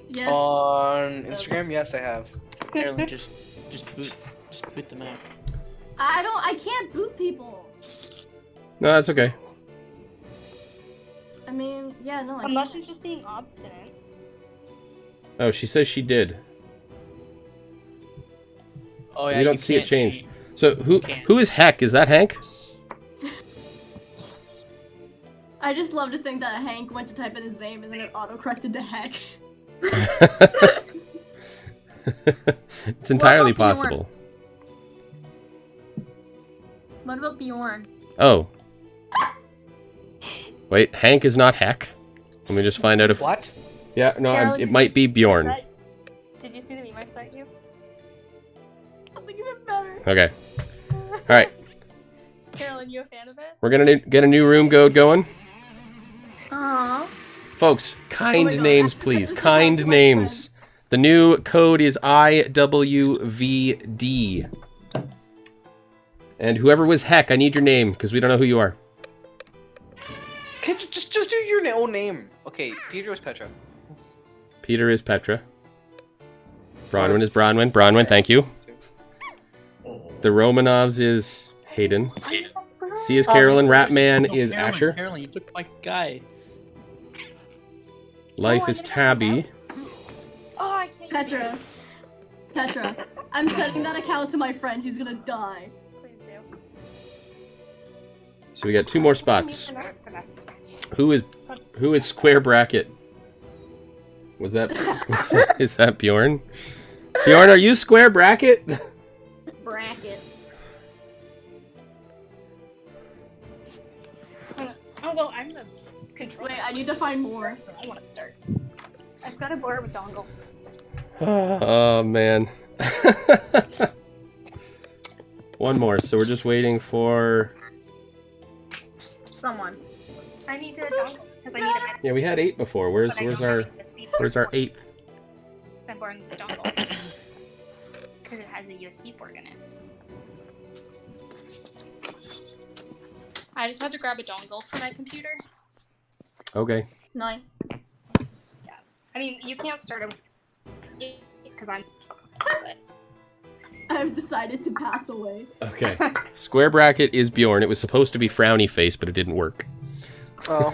Yes. On Instagram, yes, I have. Carolyn, just boot them out. I can't boot people. No, that's okay. I mean, yeah, no, I Unless can't. she's just being obstinate. Oh, she says she did. Oh yeah, you don't see it changed. So who is Heck? Is that Hank? I just love to think that Hank went to type in his name and then it auto-corrected to Heck. It's entirely Bjorn? possible. What about Bjorn? Oh. Wait, Hank is not Heck? Let me just find out if... What? Yeah, no, Carol, it might be Bjorn. Did you see the meme I sent you? Something even better. Okay. Alright. Carolyn, you a fan of it? We're gonna get a new room going. Aww. Folks, kind Oh my God, names, I have to please. send this Kind to my names. The new code is IWVD. And whoever was Heck, I need your name, because we don't know who you are. Can't you just do your own name? Okay, Peter is Petra. Peter is Petra. Bronwyn is Bronwyn. Bronwyn, thank you. The Romanovs is Hayden. C is Carolyn. Ratman is Carolyn, Asher. Carolyn, you took my guy. Life is Tabby. Oh, I can't. Petra, I'm sending that account to my friend. He's gonna die. Please do. So we got 2 more spots. Who is Square Bracket? Was that is that Bjorn? Bjorn, are you Square Bracket? Bracket. Oh well, I'm the controller. Wait, I need to find more. So I want to start. I've got a board with dongle. Oh man. One more, so we're just waiting for. Someone. I need to dongle because I need a. Yeah, we had 8 before. Where's our 8th? I'm born with dongle because it has a USB port in it. I just had to grab a dongle for my computer. Okay. 9. I mean, you can't start it because I'm. I've decided to pass away. Okay. Square Bracket is Bjorn. It was supposed to be Frowny Face, but it didn't work. Oh.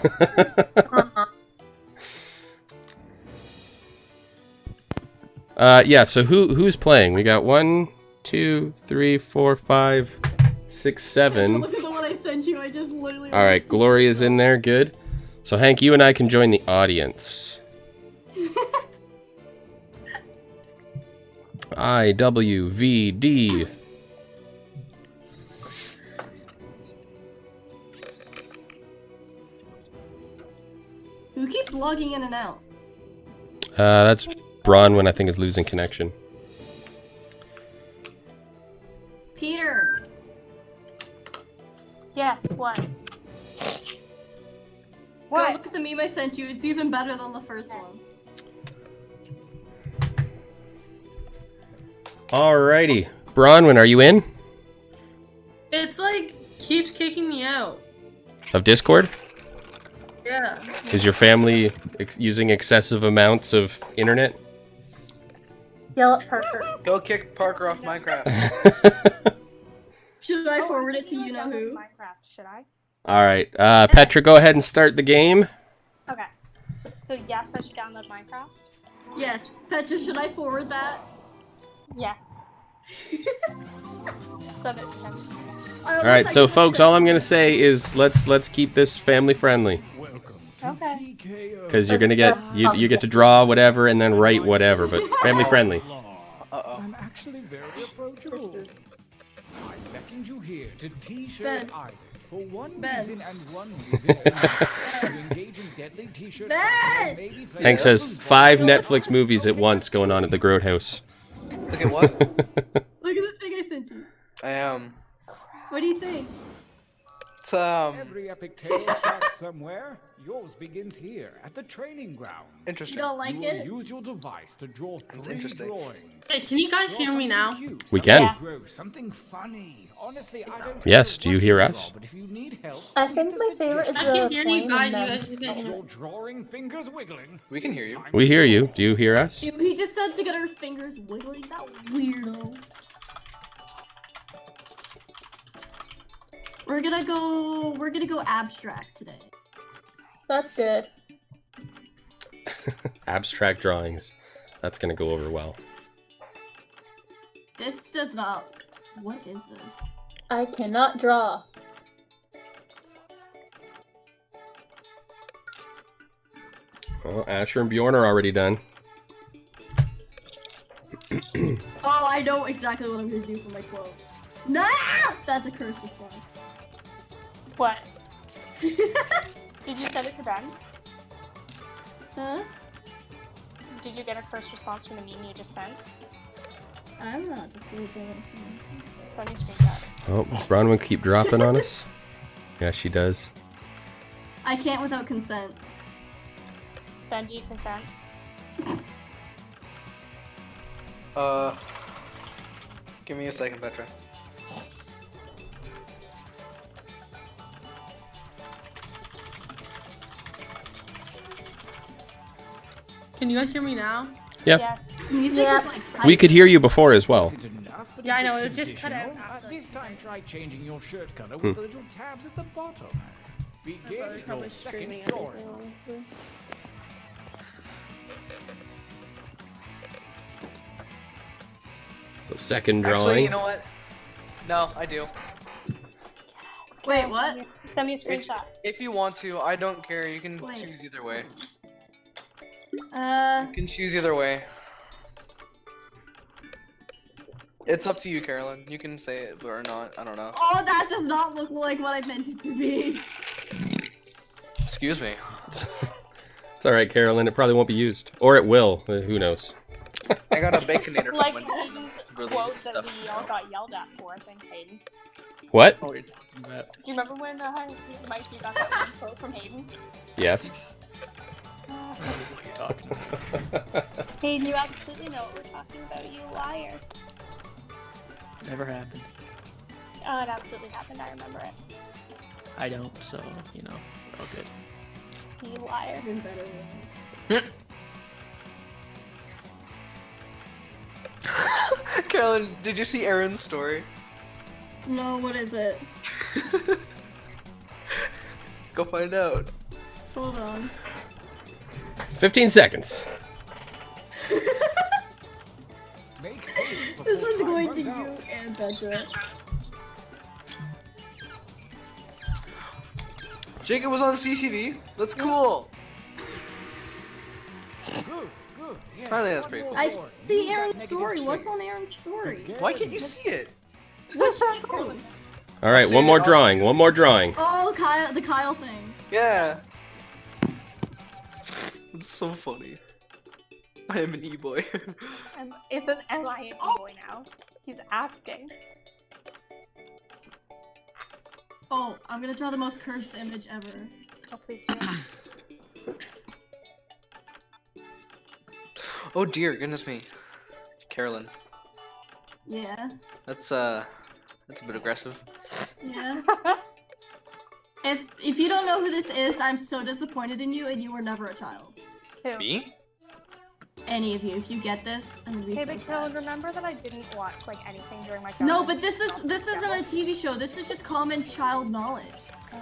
Yeah, so who's playing? We got 1, 2, 3, 4, 5, 6, 7. Look at the one I sent you. I just literally. Alright, Gloria's in there, good. So Hank, you and I can join the audience. IWVD. Who keeps logging in and out? That's Bronwyn, I think, is losing connection. Peter. Yes. What? Go What? look at the meme I sent you. It's even better than the first one. Alrighty. Bronwyn, are you in? It's like keeps kicking me out. Of Discord? Yeah. Is your family using excessive amounts of internet? Yell at Parker. Go kick Parker off Minecraft. Should I forward it to you know who? Minecraft, should I? Alright, Petra, go ahead and start the game. Okay. So yes, I should download Minecraft. Yes. Petra, should I forward that? Yes. Send it to him. Alright, so folks, all I'm gonna say is let's keep this family friendly. Okay. Because you're gonna get you get to draw whatever and then write whatever, but family friendly. I'm actually very approachable. I beckoned you here to T-shirt Ben. Island for one Ben. reason and one reason only. To engage in deadly T-shirt Ben. fighting, maybe play Hank says lessons 5 from- Netflix movies at once going on at the Groat House. Look at what? Look at the thing I sent you. I am. What do you think? It's Every epic tale starts somewhere. Yours begins here at the training ground. interesting. You don't like You will it? use your device to draw 3 interesting. drawings. Hey, can you guys Draw hear me something now? cute, We something can. gross, something funny. Honestly, I don't Yes, care do you what hear draw, us? but if you need help, I leave think the my favorite is suggestion. I can the hear you pointing guys. You them. guys can hear Your drawing fingers wiggling. We can hear you. We hear you. Do you hear us? He just said to get her fingers wiggling. That weirdo. We're gonna go abstract today. That's good. Abstract drawings. That's gonna go over well. This does not. What is this? I cannot draw. Well, Asher and Bjorn are already done. Oh, I know exactly what I'm gonna do for my quote. Nah! That's a curse response. What? Did you send it to Ben? Huh? Did you get a first response from the meme you just sent? I'm not just gonna go. Let me screenshot. Oh, Bronwyn keep dropping on us. Yeah, she does. I can't without consent. Benji, consent. Give me a second, Petra. Can you guys hear me now? Yep. Yes. Music Yeah. is like We could hear you before as well. Is it enough for Yeah, I the know, it just cut traditional? out. This time try changing your shirt color with the little tabs at the bottom. Begin brother's probably your second screaming drawing. everything, honestly. So second drawing. Actually, you know what? No, I do. Wait, what? Send me a screenshot. If you want to, I don't care. You can Wait. choose either way. Uh, You can choose either way. It's up to you, Carolyn. You can say it or not. I don't know. oh, that does not look like what I meant it to be. Excuse me. It's all right, Carolyn. It probably won't be used, or it will. Who knows? I got a baconator Like from Hayden's really quote good that stuff. we all got yelled at for, thanks Hayden. What? Oh, you're talking about. Do you remember when Mike, you got that one quote from Hayden? Yes. What you're talking about. Hayden, you absolutely know what we're talking about, you liar. Never happened. Oh, it absolutely happened, I remember it. I don't, so, you know, we're all good. You liar. Even better. Carolyn, did you see Aaron's story? No, what is it? Go find out. Hold on. 15 seconds. Make haste This before was time going to runs you out. and Petra. Jacob was on CCTV. That's cool. Good, good. Yes, I think that's one pretty more cool. I board. see Use that Aaron's negative story. What's space. on Aaron's story? Why can't you see it? Which post? All right, one more drawing. One more drawing. Oh, Kyle, the Kyle thing. Yeah. It's so funny. I am an e-boy. It says, am I an e-boy now? He's asking. Oh, I'm gonna draw the most cursed image ever. Oh, please do. Oh dear, goodness me. Carolyn, Yeah. that's a bit aggressive. Yeah. If you don't know who this is, I'm so disappointed in you, and you were never a child. Who? Me? Any of you, if you get this, I'm gonna be Hey, so but sad. Carolyn, remember that I didn't watch like anything during my childhood? No, but this isn't a TV show. This is just common child knowledge.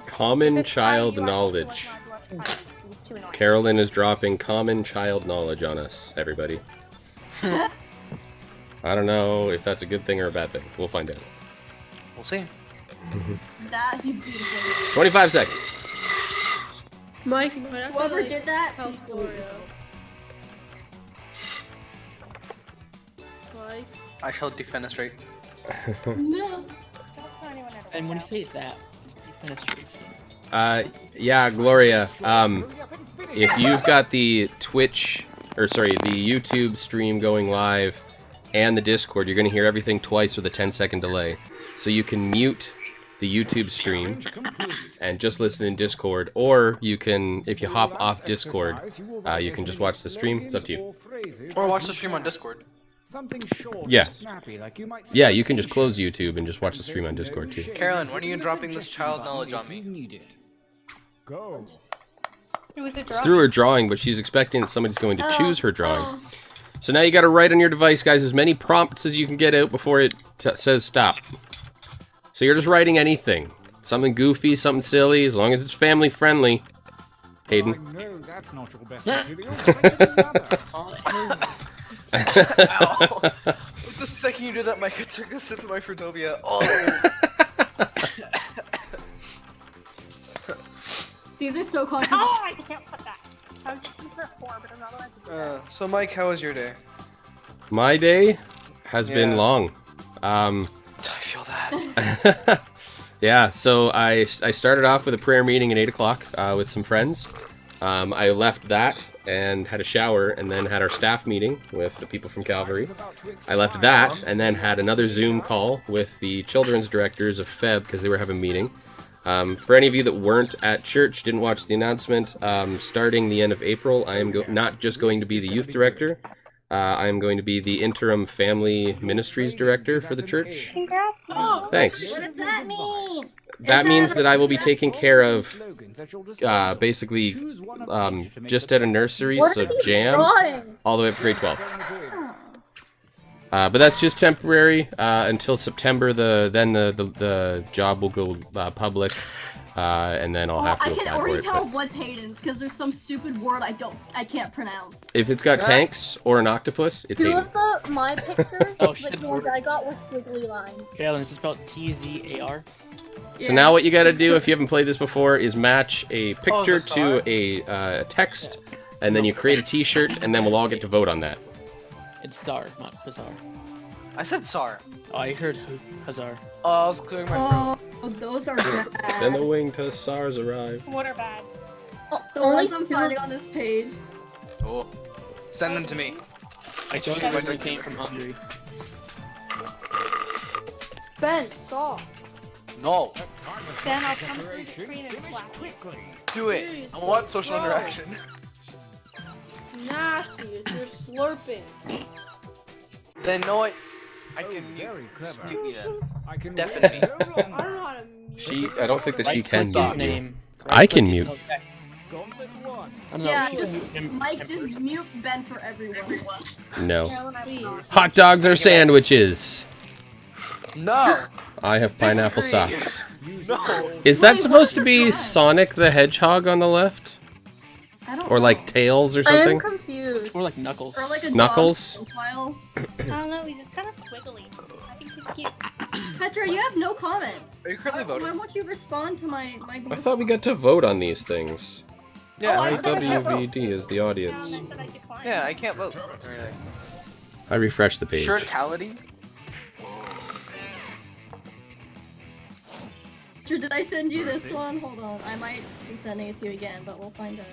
Common If it's child funny, you also knowledge. wasn't allowed to watch cartoons, it was too annoying. Carolyn is dropping common child knowledge on us, everybody. I don't know if that's a good thing or a bad thing. We'll find out. We'll see. That he's beautiful. 25 seconds. Mike, you might have to, Whoever like, did that, help please Gloria. delete yourself. Mike. I shall defenestrate. No. Don't throw anyone at a And when you window. say that, it's defenestration. Yeah, Gloria. Hurry up and finish If it. you've got the Twitch, or sorry, the YouTube stream going live and the Discord, you're going to hear everything twice with a 10-second delay. So you can mute the YouTube stream Challenge complete. and just listen in Discord, or you can, if you For hop your off last Discord, exercise, you will write you as can just many watch the stream. It's up to you. slogans or phrases Or as watch you the stream on can. Discord. Something short Yeah. and snappy, like you might Yeah, say you can just close t-shirt. YouTube and just watch the And stream on there's Discord no too. shame Carolyn, in when are you hitting the dropping this suggestion child button knowledge if on me? you need it. Go. It was a It's drawing. through her drawing, but she's expecting that somebody's going to choose her drawing. Oh. So now you got to write on your device, guys, as many prompts as you can get out before it says stop. So you're just writing anything. Something goofy, something silly, as long as it's family friendly. Hayden. I know that's not your best material. Write another. Ow! The second you did that, Mike, I took a sip of my Fruitopia. Oh. These are so Oh, controversial. I can't put that. I was just for 4, but I'm not allowed to do that. So Mike, how was your day? My day has been Yeah. long. I feel that. Yeah, so I started off with a prayer meeting at 8 o'clock with some friends. I left that and had a shower and then had our staff meeting with the people from Calvary. I left that and then had another Zoom call with the children's directors of FEB because they were having a meeting. For any of you that weren't at church, didn't watch the announcement, starting the end of April, I am not just going to be the youth director, I am going to be the interim family ministries director for the church. Congrats. Oh, Thanks. what does that mean? That means that I will be taking care of basically just at a nursery, so jam, all the way up to grade 12. But that's just temporary until September. Then the job will go public, and then I'll have to apply for it. I can already tell what's Hayden's because there's some stupid word I can't pronounce. If it's got tanks or an octopus, it's Hayden. Two of my pictures, like the ones I got, were squiggly lines. Calvin, is it spelled TZAR? So now what you gotta do, if you haven't played this before, is match a picture to a text, and then you create a t-shirt, and then we'll all get to vote on that. It's Zar, not Hazar. I said Sar. Oh, I heard Hazar. Oh, I was clearing my throat. Oh, those are bad. Send the winged hussars arrive. What are bad? The ones I'm finding on this page. Oh. Send them to me. I told you when we came from Hungary. Ben, stop. No. Then I'll come through the screen and slap you. Do it. I want social interaction. Nasty, it's just slurping. Then no, I can mute. Just mute me then. I can Definitely. I don't know how to mute. I don't think that she can Right mute. name. I can mute. Gauntlet 1. I don't know. Yeah, she just can mute Mike, just mute Ben for everyone. No. Please. Hot dogs are sandwiches. No. I have pineapple Disagree. socks. No. Is that Wait, supposed to what's be your Sonic the Hedgehog on the left? I don't Or know. like Tails or I am something? confused. Or like Knuckles. Or like a Knuckles? dog's profile. I don't know, he's just kind of squiggly. I think he's cute. Petra, you have no comments. Are you currently Why voting? won't you respond to my I thought we got to vote on these things. Yeah. IWVD is the audience. I said I declined. Yeah, I can't vote. Or anything. I refreshed the page. Shirtality? Petra, did I send you this one? Hold on. I might be sending it to you again, but we'll find out.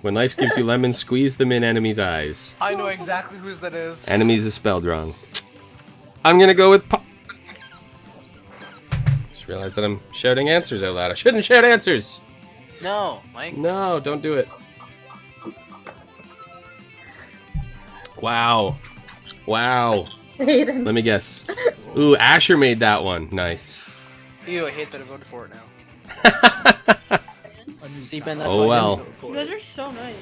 When life gives you lemons, squeeze them in enemies' eyes. I know exactly whose that is. Enemies is spelled wrong. I'm gonna go with Just realized that I'm shouting answers out loud. I shouldn't shout answers! No, Mike. No, don't do it. Wow. Wow. Hayden. Let me guess. Ooh, Asher made that one. Nice. Ew, I hate that I voted for it now. See, Ben, that's Oh, why I well. didn't vote for You it. guys are so nice.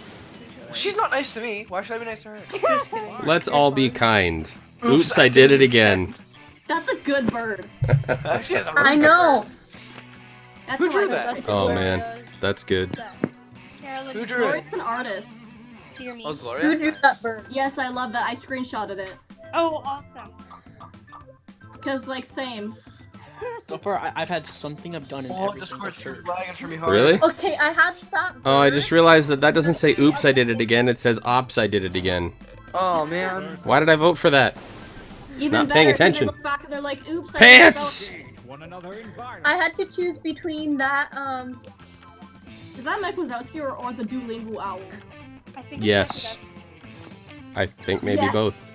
She's not nice to me. Why should I be nice to her? Just kidding. Let's all be kind. Oops, I did it again. That's a good bird. She has a I know. That's Who how drew I that? know. Oh man, that's good. Carolyn, Who drew Gloria's it? an artist. to your Oh, it's me. Gloria? Who drew that bird? Yes, I love that. I screenshotted it. Oh, awesome. Cause like same. So far, I've had something I've done in Oh, every single Discord's shirt. lagging for me hard. Really? Okay, I had that. Oh, I just realized that that doesn't say oops, I did it again. It says ops, I did it again. Oh, man. Why did I vote for that? Even Not better, paying 'cause attention. They look back and they're like, "Oops, Pants! One another in violence. I had to choose between that. Is that Mike Wazowski or the Duolingo owl? I think Yes. I think maybe Yes. both.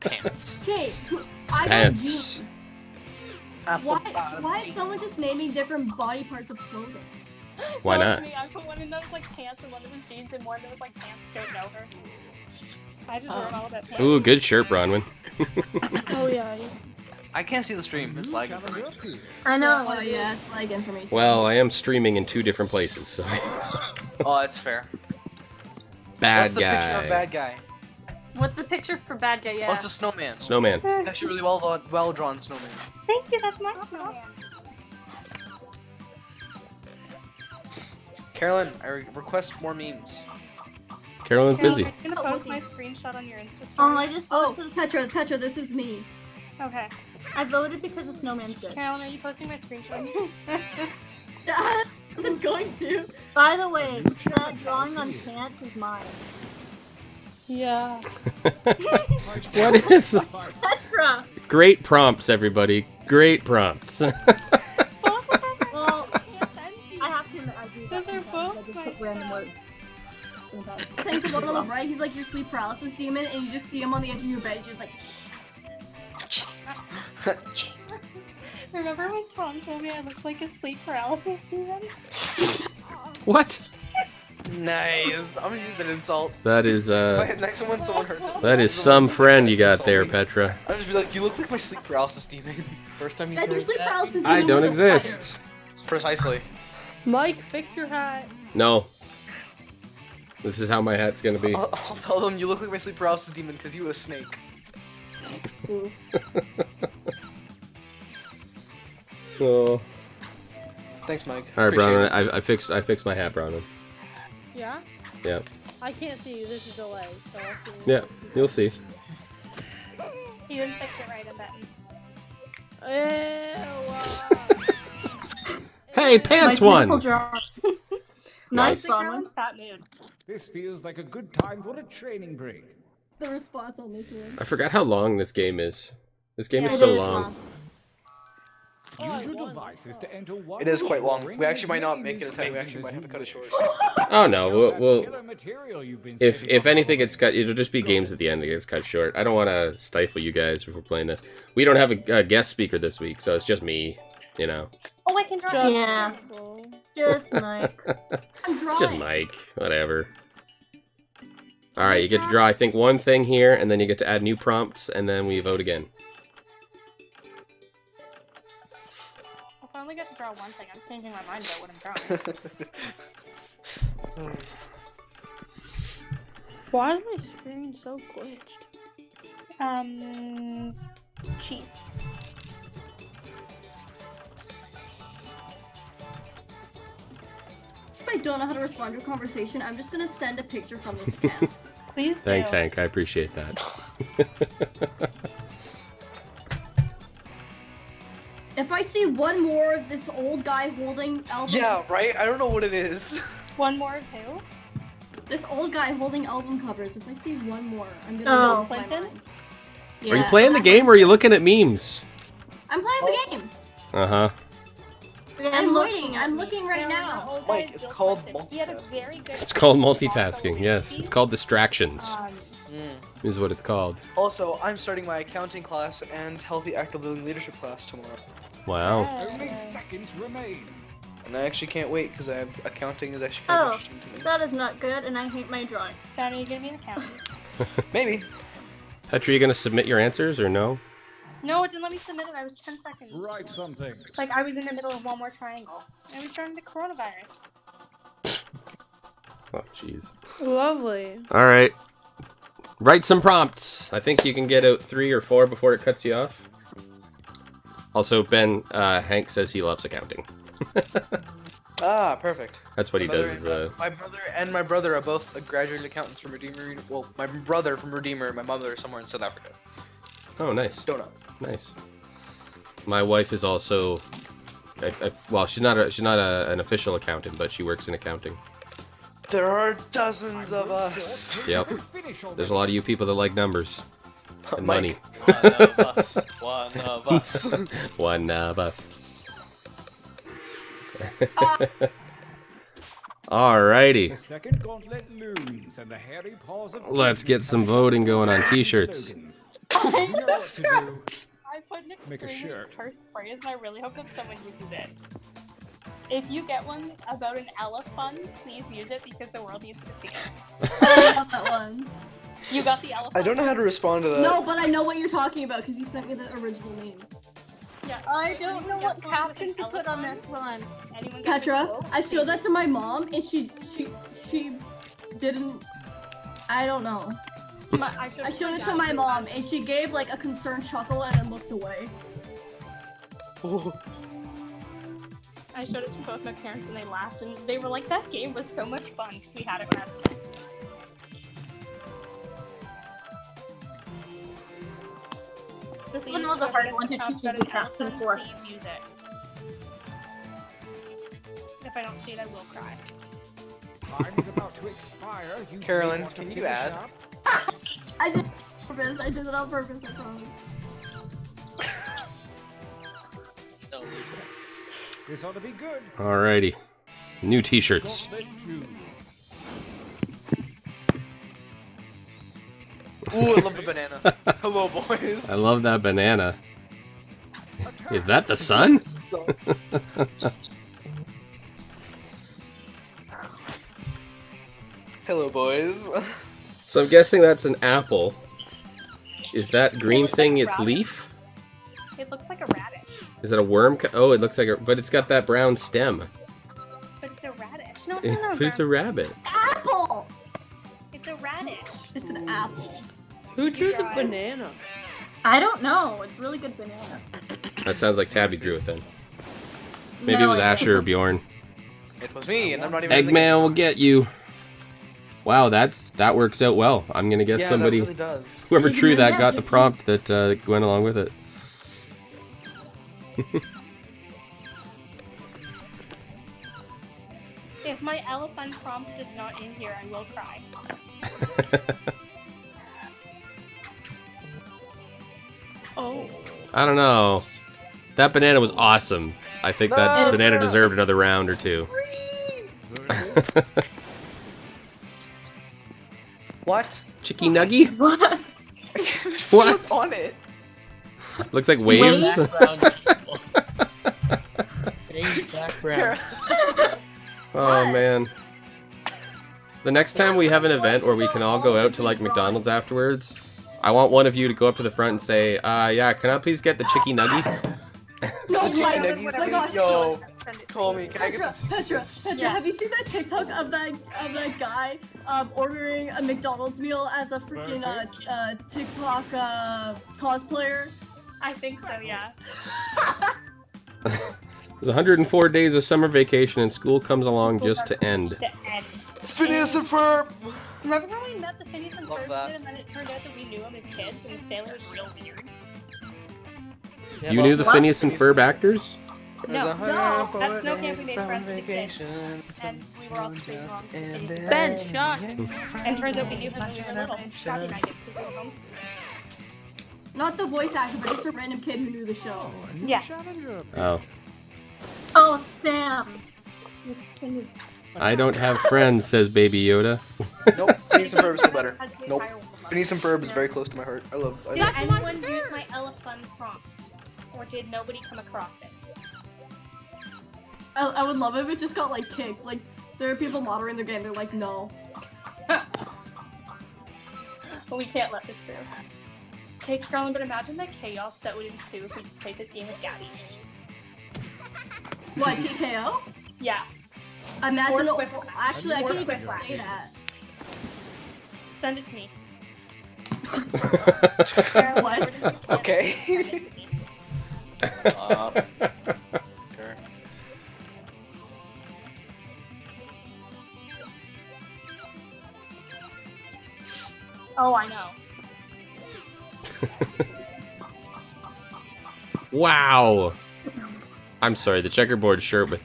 Pants. Okay, I Pants. Why is someone just naming different body parts of clothing? Why That not? was me. I put one in those like pants and one that was jeans and one that was like pants don't know her. I just learned all about pants. Ooh, good shirt, Bronwyn. Oh yeah. I can't see the stream. It's lagging. I know. Oh yeah, it's lagging for me too. Well, I am streaming in 2 different places, so. Oh, that's fair. Bad What's the picture of guy. bad guy? What's the picture for bad guy? Oh, Yeah. it's a snowman. Snowman. It's actually really well drawn snowman. Thank you, that's my snowman. Carolyn, I request more memes. Carolyn's busy. I'm gonna post my screenshot on your Insta story. Oh, I just Oh, voted. Petra, this is me. Okay. I voted because the snowman's good. Carolyn, are you posting my screenshot? I wasn't going to. By the way, that drawing on pants is mine. Yeah. What is it? Petra. Great prompts, everybody. Great prompts. Well, put random words. Think the one on the right, he's like your sleep paralysis demon, and you just see him on the edge of your bed, just like. Remember when Tom told me I looked like a sleep paralysis demon? What? Nice. I'm gonna use that insult. That is Next one, someone hurts it. that is some friend you got there, Petra. I'm just be like, you look like my sleep paralysis demon. First time you And your heard sleep that. paralysis demon I don't was a spider. exist. Precisely. Mike, fix your hat. No. This is how my hat's gonna be. I'll tell them you look like my sleep paralysis demon because you were a snake. Oh. Thanks, Mike. All right, Appreciate Brown. it. I fixed my hat, Brown. Yeah? Yeah. I can't see you. There's a delay, so I'll see you. Yeah. You'll see. He didn't fix it right, I'm betting. Hey, pants My one. beautiful drawing. Nice. Nice, Bronwyn. That mood. This feels like a good time for a training break. The response on this one. I forgot how long this game is. This game is It so is long. Use your devices to enter one. It is quite long. scoring We actually might not as make it in time. We many actually might have to cut it short. Oh no, we'll killer material you've been if setting up anything all gets cut, it'll just be games at the end that gets cut short. I don't want to stifle you guys if we're playing it. We don't have a guest speaker this week, so it's just me. You know, Oh, I can draw. Just Yeah. people. Just Mike. I'm it's just drawing. Mike. Whatever. All right, you get to draw. I think one thing here, and then you get to add new prompts, and then we vote again. If I only get to draw one thing, I'm changing my mind about what I'm drawing. Why is my screen so glitched? Cheat. If I don't know how to respond to a conversation, I'm just gonna send a picture from this account. Please do. Thanks, Hank. I appreciate that. If I see one more of this old guy holding album, Yeah, right? I don't know what it is. One more of who? this old guy holding album covers. If I see one more, I'm gonna Oh. lose my Clinton? mind. Are you Yeah, playing the game or are you looking at memes? I'm playing the game. Uh huh. I'm waiting. I'm looking right now. Old Mike, guy it's Bill called Clinton. He had a very good. It's called multitasking. Yes, it's called distractions. Mm. Is what it's called. Also, I'm starting my accounting class and healthy active living leadership class tomorrow. Wow. Only seconds remain. And I actually can't wait because accounting is actually kind of Oh, interesting to me. that is not good, and I hate my drawing. Danny, you gonna be an accountant? Maybe. Petra, you gonna submit your answers or no? No, it didn't let me submit it. I was 10 seconds. Write something. It's like I was in the middle of one more triangle. I was trying the coronavirus. Oh, jeez. Lovely. All right. Write some prompts. I think you can get out 3 or 4 before it cuts you off. Also, Ben, Hank says he loves accounting. Ah, perfect. That's what he My does. brother Is My brother and my brother are both graduate accountants from Redeemer. Well, my brother from Redeemer, my mother somewhere in South Africa. Oh, nice. Donut. Nice. My wife is also, well, she's not an official accountant, but she works in accounting. There are dozens of us. Yep. There's a lot of you people that like numbers and Mike. money. One of us. One of us. One of us. The Alrighty. second gauntlet looms, and the hairy paws of Let's get some voting going on t-shirts. You know what to do. I put an Make a extremely shirt. cursed phrase, and I really hope that someone uses it. If you get one about an elephant, please use it because the world needs to see it. I got that one. You got the elephant? I don't know how to respond to that. No, but I know what you're talking about because you sent me the original name. Yeah. I don't know what caption to put on this one. Anyone get Petra, the I showed that to my mom and she didn't. I don't know. I showed it to my mom and she gave like a concerned chuckle and then looked away. I showed it to both my parents and they laughed and they were like, that game was so much fun because we had it when I was a kid. This one was a hard one to teach you caption for. Please use it. If I don't see it, I will cry. Time is about to expire. You Carolyn, may want to can you finish add? up. I did it on purpose. I did it on purpose. I promise. Don't lose that. This ought to be good. Alrighty. New t-shirts. Ooh, I love the banana. Hello, boys. I love that banana. Is that the sun? Hello, boys. So I'm guessing that's an apple. Is that green looks thing like its radish. leaf? It looks like a radish, Is it a worm? Oh, it looks like a... But it's got that brown stem. but it's a radish. No, But it's a rabbit. Apple! It's a radish. It's an apple. Who drew the tried. banana? I don't know. It's really good banana. That sounds like Tabby drew it then. Maybe it No, was I Asher or Bjorn. It was me, and I'm not even in the Eggman will get you. Wow, that works out well. I'm gonna guess Yeah, somebody, that really does. whoever drew that, got the prompt that went along with it. If my elephant prompt is not in here, I will cry. Oh. I don't know. That banana was awesome. I think that No. banana deserved another round or two. What? Chicky nuggy? What? What's on it? Looks like waves. Background. Oh man. The next time we have an event where we can all go out to like McDonald's afterwards, I want one of you to go up to the front and say, yeah, can I please get the chicky nuggy? No, The my, chicken nuggies, my gosh. yo, call me. Can I get Petra, Yes. have you seen that TikTok of that guy ordering a McDonald's meal as a freaking TikTok cosplayer? I think so, yeah. There's 104 days of summer vacation and school comes along just to end. The end. Phineas and Ferb? Remember when we met the Phineas and Love Ferb that. kid and then it turned out that we knew him as kids and his family was real weird? You knew the Phineas and Ferb actors? No, that's no camp we made friends with the kids. And we were all super wrong. Ben, shocking. And turns out we knew him when we were little. Scotty and I did because we were homeschooled. Not the voice actor, but just a random kid who knew the show. Yeah. Oh. Oh, Sam. I don't have friends, says Baby Yoda. Nope, Phineas and Ferb is still better. That's the Nope. entire one. Phineas and Ferb is very close to my heart. I love Did anyone use my elephant prompt? Or did nobody come across it? I would love it if it just got like kicked. Like there are people monitoring the game. They're like, no. But we can't let this through. Okay, Carolyn, but imagine the chaos that would ensue if we played this game with Gabby. What, TKO? Yeah. Imagine. Or quick- Actually, I or can't even quick say that. Send it to me. What? Okay. Sure. Oh, I know. Wow. I'm sorry, the checkerboard shirt with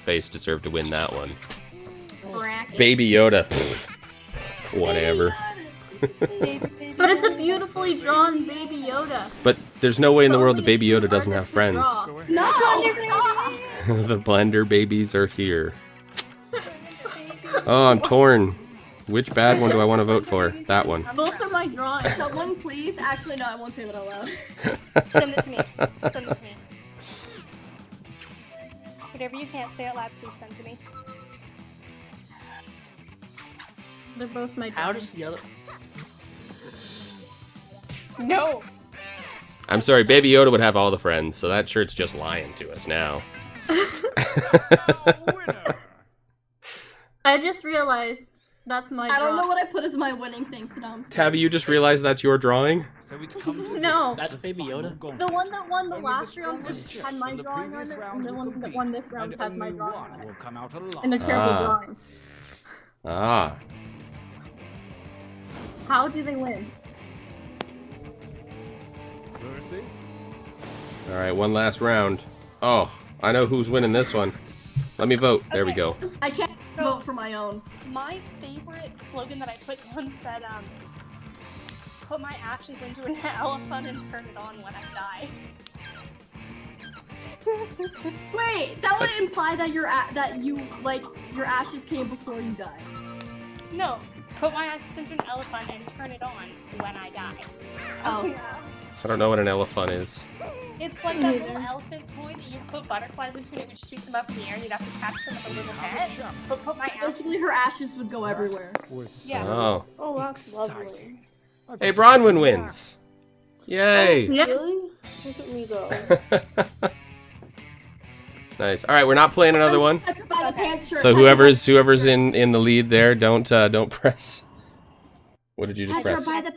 face deserved to win that one. Bracket. Baby Yoda. Pfft. Whatever. But it's a beautifully drawn Baby Yoda. But there's no way in the world that Baby Yoda doesn't have friends. No! The Blender babies are here. Oh, I'm torn. Which bad one do I want to vote for? That one. Both are my drawings. Someone please. Actually, no, I won't say that out loud. Send it to me. Send it to me. Whatever you can't say out loud, please send to me. They're both my How drawings. does the other? No! I'm sorry, Baby Yoda would have all the friends, so that shirt's just lying to us now. I just realized that's my I don't know drawing. what I put as my winning thing, so now I'm scared. Tabby, you just realized that's your drawing? So it's come to No. this, That's Baby Yoda? The one that won the Only last round strongest had chicks my from the drawing on previous it, round and the will one that compete, won this round and has my only drawing on one it. will come out alive. And they're terrible Ah. drawings. Ah. How do they win? Versus Alright, one last round. Oh, I know who's winning this one. Let me vote. There we go. I can't vote for my own. My favorite slogan that I put down said, put my ashes into an elephant and turn it on when I die. Wait, that would imply that your ashes came before you died. No, put my ashes into an elephant and turn it on when I die. Oh. So I don't know what an elephant is. It's like that little elephant toy that you put butterflies into and it would shoot them up in the air. You'd have to catch them with a little net. But put my ashes. Basically, her ashes would go everywhere. Yeah. Oh. Oh, that's lovely. Hey, Bronwyn wins. Yay. Yeah. Really? Look at me go. Nice. All right, we're not playing another one. By the pants shirt. So whoever's in the lead there, don't press. What did you just press? By the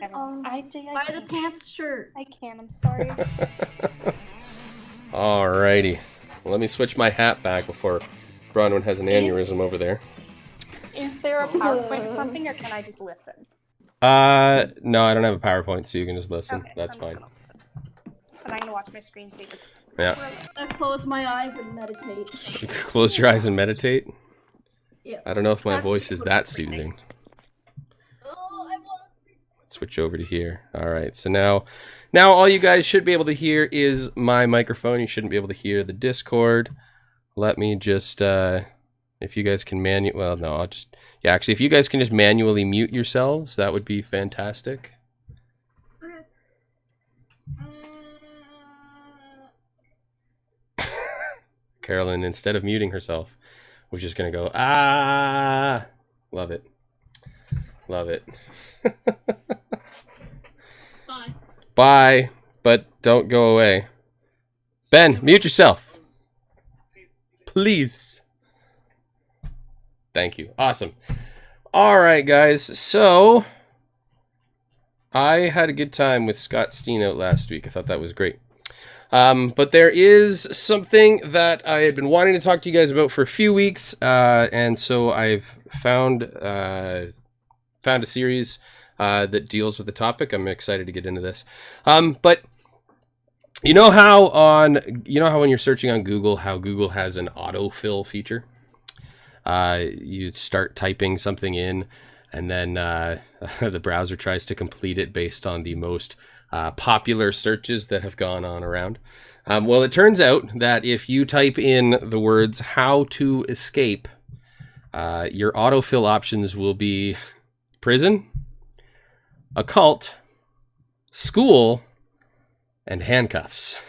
pants shirt. I can. I'm sorry. Alrighty. Well, let me switch my hat back before Bronwyn has an aneurysm over there. Is there a PowerPoint or something, or can I just listen? No, I don't have a PowerPoint, so you can just listen. Okay, That's so fine. And I'm gonna watch my screensaver. Yeah. I close my eyes and meditate. Close your eyes and meditate. Yeah. I don't know if my That's voice is what that it's soothing. Oh, I want. Switch over to here. All right. So now all you guys should be able to hear is my microphone. You shouldn't be able to hear the Discord. Let me just if you guys can actually if you guys can just manually mute yourselves, that would be fantastic. Carolyn, instead of muting herself, was just gonna go, ah, love it. Love it. Bye. Bye, but don't go away. Ben, mute yourself. Please. Thank you. Awesome. All right, guys. So, I had a good time with Scott Steen out last week. I thought that was great. But there is something that I had been wanting to talk to you guys about for a few weeks, and so I've found a series that deals with the topic. I'm excited to get into this. But you know how when you're searching on Google, how Google has an autofill feature? You start typing something in, and then the browser tries to complete it based on the most popular searches that have gone on around. Well, it turns out that if you type in the words "how to escape," your autofill options will be prison, occult, school, and handcuffs.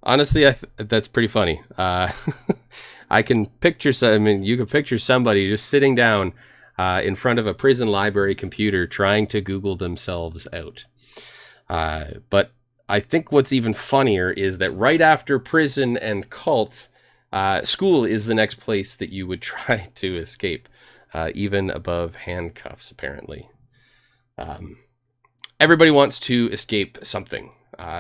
Honestly, that's pretty funny. I can picture you can picture somebody just sitting down in front of a prison library computer trying to Google themselves out. But I think what's even funnier is that right after prison and cult, school is the next place that you would try to escape, even above handcuffs, apparently. Everybody wants to escape something.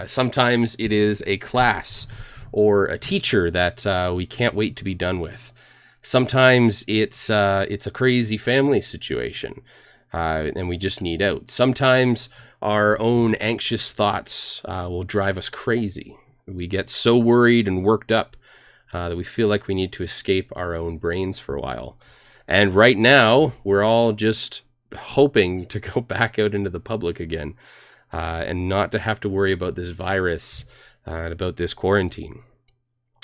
Sometimes it is a class or a teacher that we can't wait to be done with. Sometimes it's a crazy family situation, and we just need out. Sometimes our own anxious thoughts will drive us crazy. We get so worried and worked up that we feel like we need to escape our own brains for a while. And right now, we're all just hoping to go back out into the public again and not to have to worry about this virus and about this quarantine.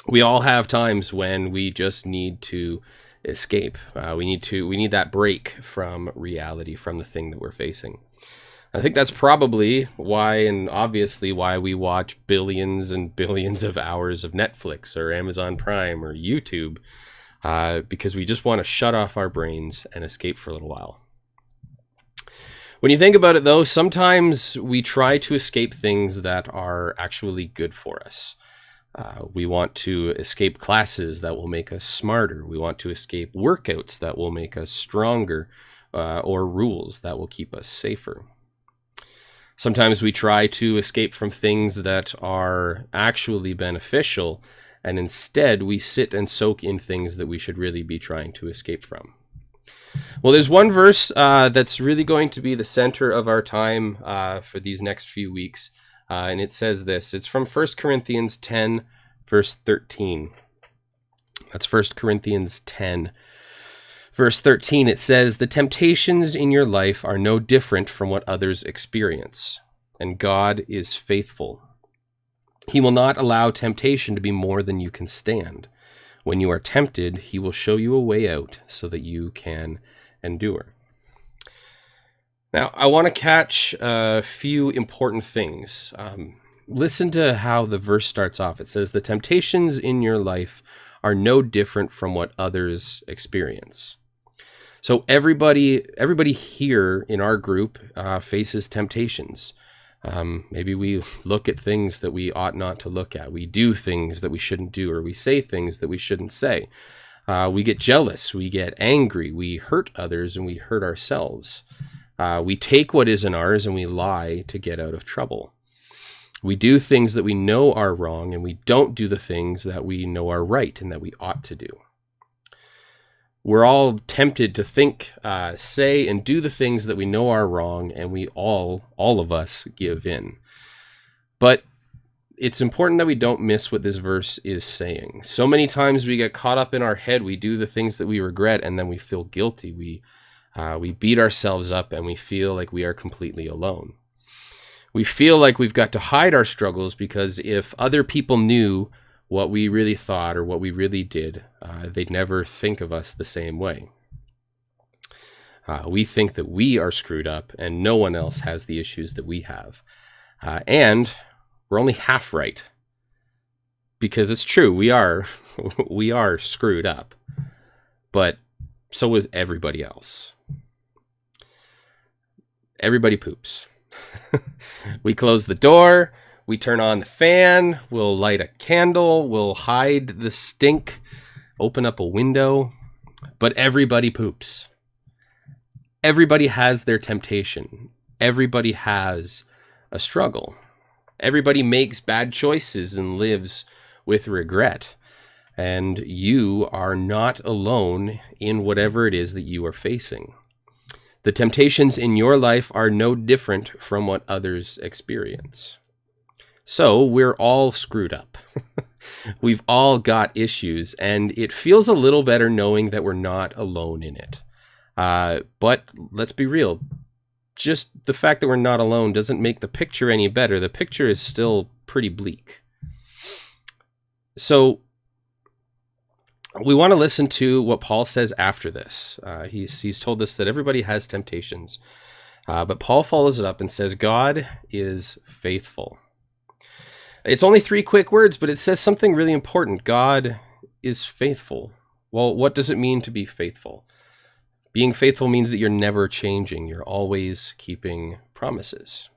We all have times when we just need to escape. We need that break from reality, from the thing that we're facing. I think that's probably why, and obviously why, we watch billions and billions of hours of Netflix or Amazon Prime or YouTube, because we just want to shut off our brains and escape for a little while. When you think about it, though, sometimes we try to escape things that are actually good for us. We want to escape classes that will make us smarter. We want to escape workouts that will make us stronger, or rules that will keep us safer. Sometimes we try to escape from things that are actually beneficial, and instead we sit and soak in things that we should really be trying to escape from. Well, there's one verse that's really going to be the center of our time for these next few weeks, and it says this. It's from 1 Corinthians 10, verse 13. That's 1 Corinthians 10, verse 13. It says, "The temptations in your life are no different from what others experience, and God is faithful. He will not allow temptation to be more than you can stand. When you are tempted, he will show you a way out so that you can endure. Now, I want to catch a few important things. Listen to how the verse starts off. It says, the temptations in your life are no different from what others experience. So everybody here in our group faces temptations. Maybe we look at things that we ought not to look at. We do things that we shouldn't do, or we say things that we shouldn't say. We get jealous, we get angry, we hurt others, and we hurt ourselves. We take what isn't ours and we lie to get out of trouble. We do things that we know are wrong, and we don't do the things that we know are right and that we ought to do. We're all tempted to think, say, and do the things that we know are wrong, and we all of us give in. But it's important that we don't miss what this verse is saying. So many times we get caught up in our head, we do the things that we regret, and then we feel guilty. We beat ourselves up, and we feel like we are completely alone. We feel like we've got to hide our struggles because if other people knew what we really thought or what we really did, they'd never think of us the same way. We think that we are screwed up and no one else has the issues that we have. And we're only half right. Because it's true, we are screwed up. But so is everybody else. Everybody poops. We close the door. We turn on the fan, we'll light a candle, we'll hide the stink, open up a window, but everybody poops. Everybody has their temptation. Everybody has a struggle. Everybody makes bad choices and lives with regret. And you are not alone in whatever it is that you are facing. The temptations in your life are no different from what others experience. So we're all screwed up. We've all got issues, and it feels a little better knowing that we're not alone in it. But let's be real. Just the fact that we're not alone doesn't make the picture any better. The picture is still pretty bleak. So we want to listen to what Paul says after this. He's told us that everybody has temptations. But Paul follows it up and says, God is faithful. It's only 3 quick words, but it says something really important. God is faithful. Well, what does it mean to be faithful? Being faithful means that you're never changing. You're always keeping promises.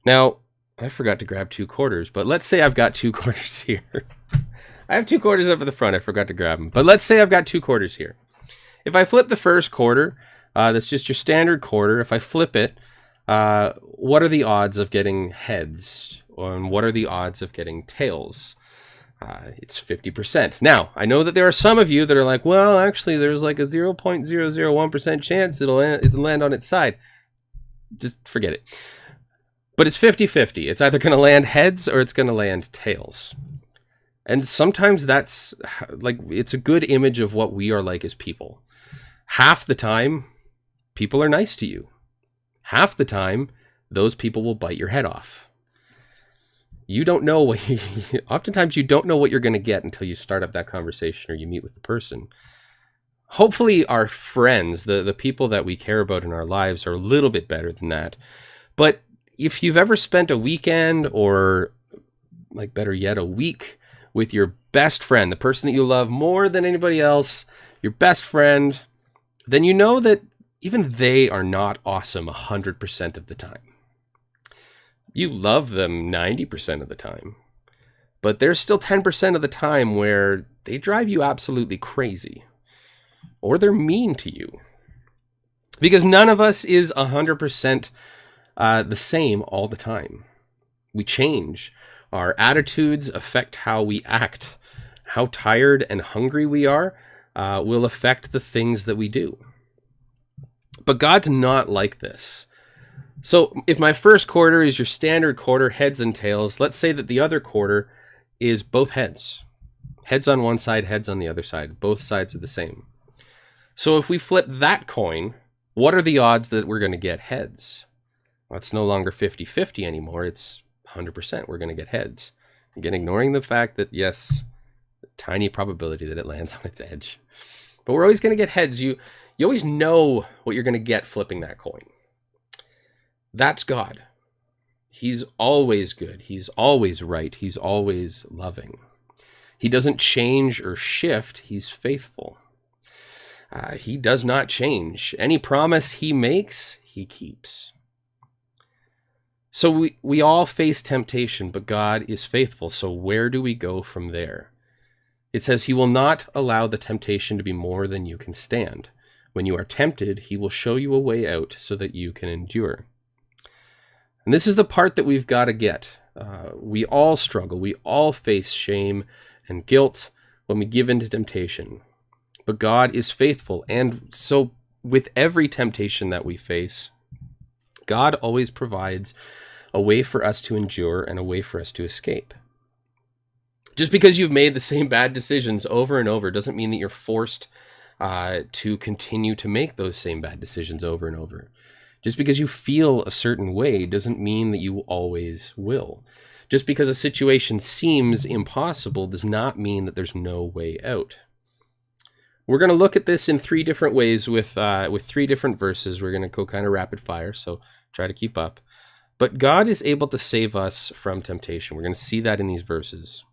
Now, I forgot to grab 2 quarters, but let's say I've got 2 quarters here. I have 2 quarters up at the front. I forgot to grab them. But let's say I've got 2 quarters here. If I flip the first quarter, that's just your standard quarter. If I flip it, what are the odds of getting heads? And what are the odds of getting tails? It's 50%. Now, I know that there are some of you that are like, well, actually, there's like a 0.001% chance it'll land on its side. Just forget it. But it's 50-50. It's either going to land heads or it's going to land tails. And sometimes that's like, it's a good image of what we are like as people. Half the time, people are nice to you. Half the time, those people will bite your head off. You don't know oftentimes you don't know what you're going to get until you start up that conversation or you meet with the person. Hopefully our friends, the people that we care about in our lives, are a little bit better than that. But if you've ever spent a weekend or, like, better yet, a week with your best friend, the person that you love more than anybody else, your best friend, then you know that even they are not awesome 100% of the time. You love them 90% of the time, but there's still 10% of the time where they drive you absolutely crazy, or they're mean to you. Because none of us is 100% the same all the time. We change. Our attitudes affect how we act. How tired and hungry we are will affect the things that we do. But God's not like this. So if my first quarter is your standard quarter, heads and tails, let's say that the other quarter is both heads. Heads on one side, heads on the other side. Both sides are the same. So if we flip that coin, what are the odds that we're going to get heads? Well, it's no longer 50-50 anymore. It's 100% we're going to get heads. Again, ignoring the fact that, yes, tiny probability that it lands on its edge. But we're always going to get heads. You always know what you're going to get flipping that coin. That's God. He's always good. He's always right. He's always loving. He doesn't change or shift. He's faithful. He does not change. Any promise he makes, he keeps. So we all face temptation, but God is faithful. So where do we go from there? It says he will not allow the temptation to be more than you can stand. When you are tempted, he will show you a way out so that you can endure. And this is the part that we've got to get. We all struggle. We all face shame and guilt when we give in to temptation. But God is faithful. And so with every temptation that we face, God always provides a way for us to endure and a way for us to escape. Just because you've made the same bad decisions over and over doesn't mean that you're forced to continue to make those same bad decisions over and over. Just because you feel a certain way doesn't mean that you always will. Just because a situation seems impossible does not mean that there's no way out. We're going to look at this in 3 different ways with 3 different verses. We're going to go kind of rapid fire, so try to keep up. But God is able to save us from temptation. We're going to see that in these verses.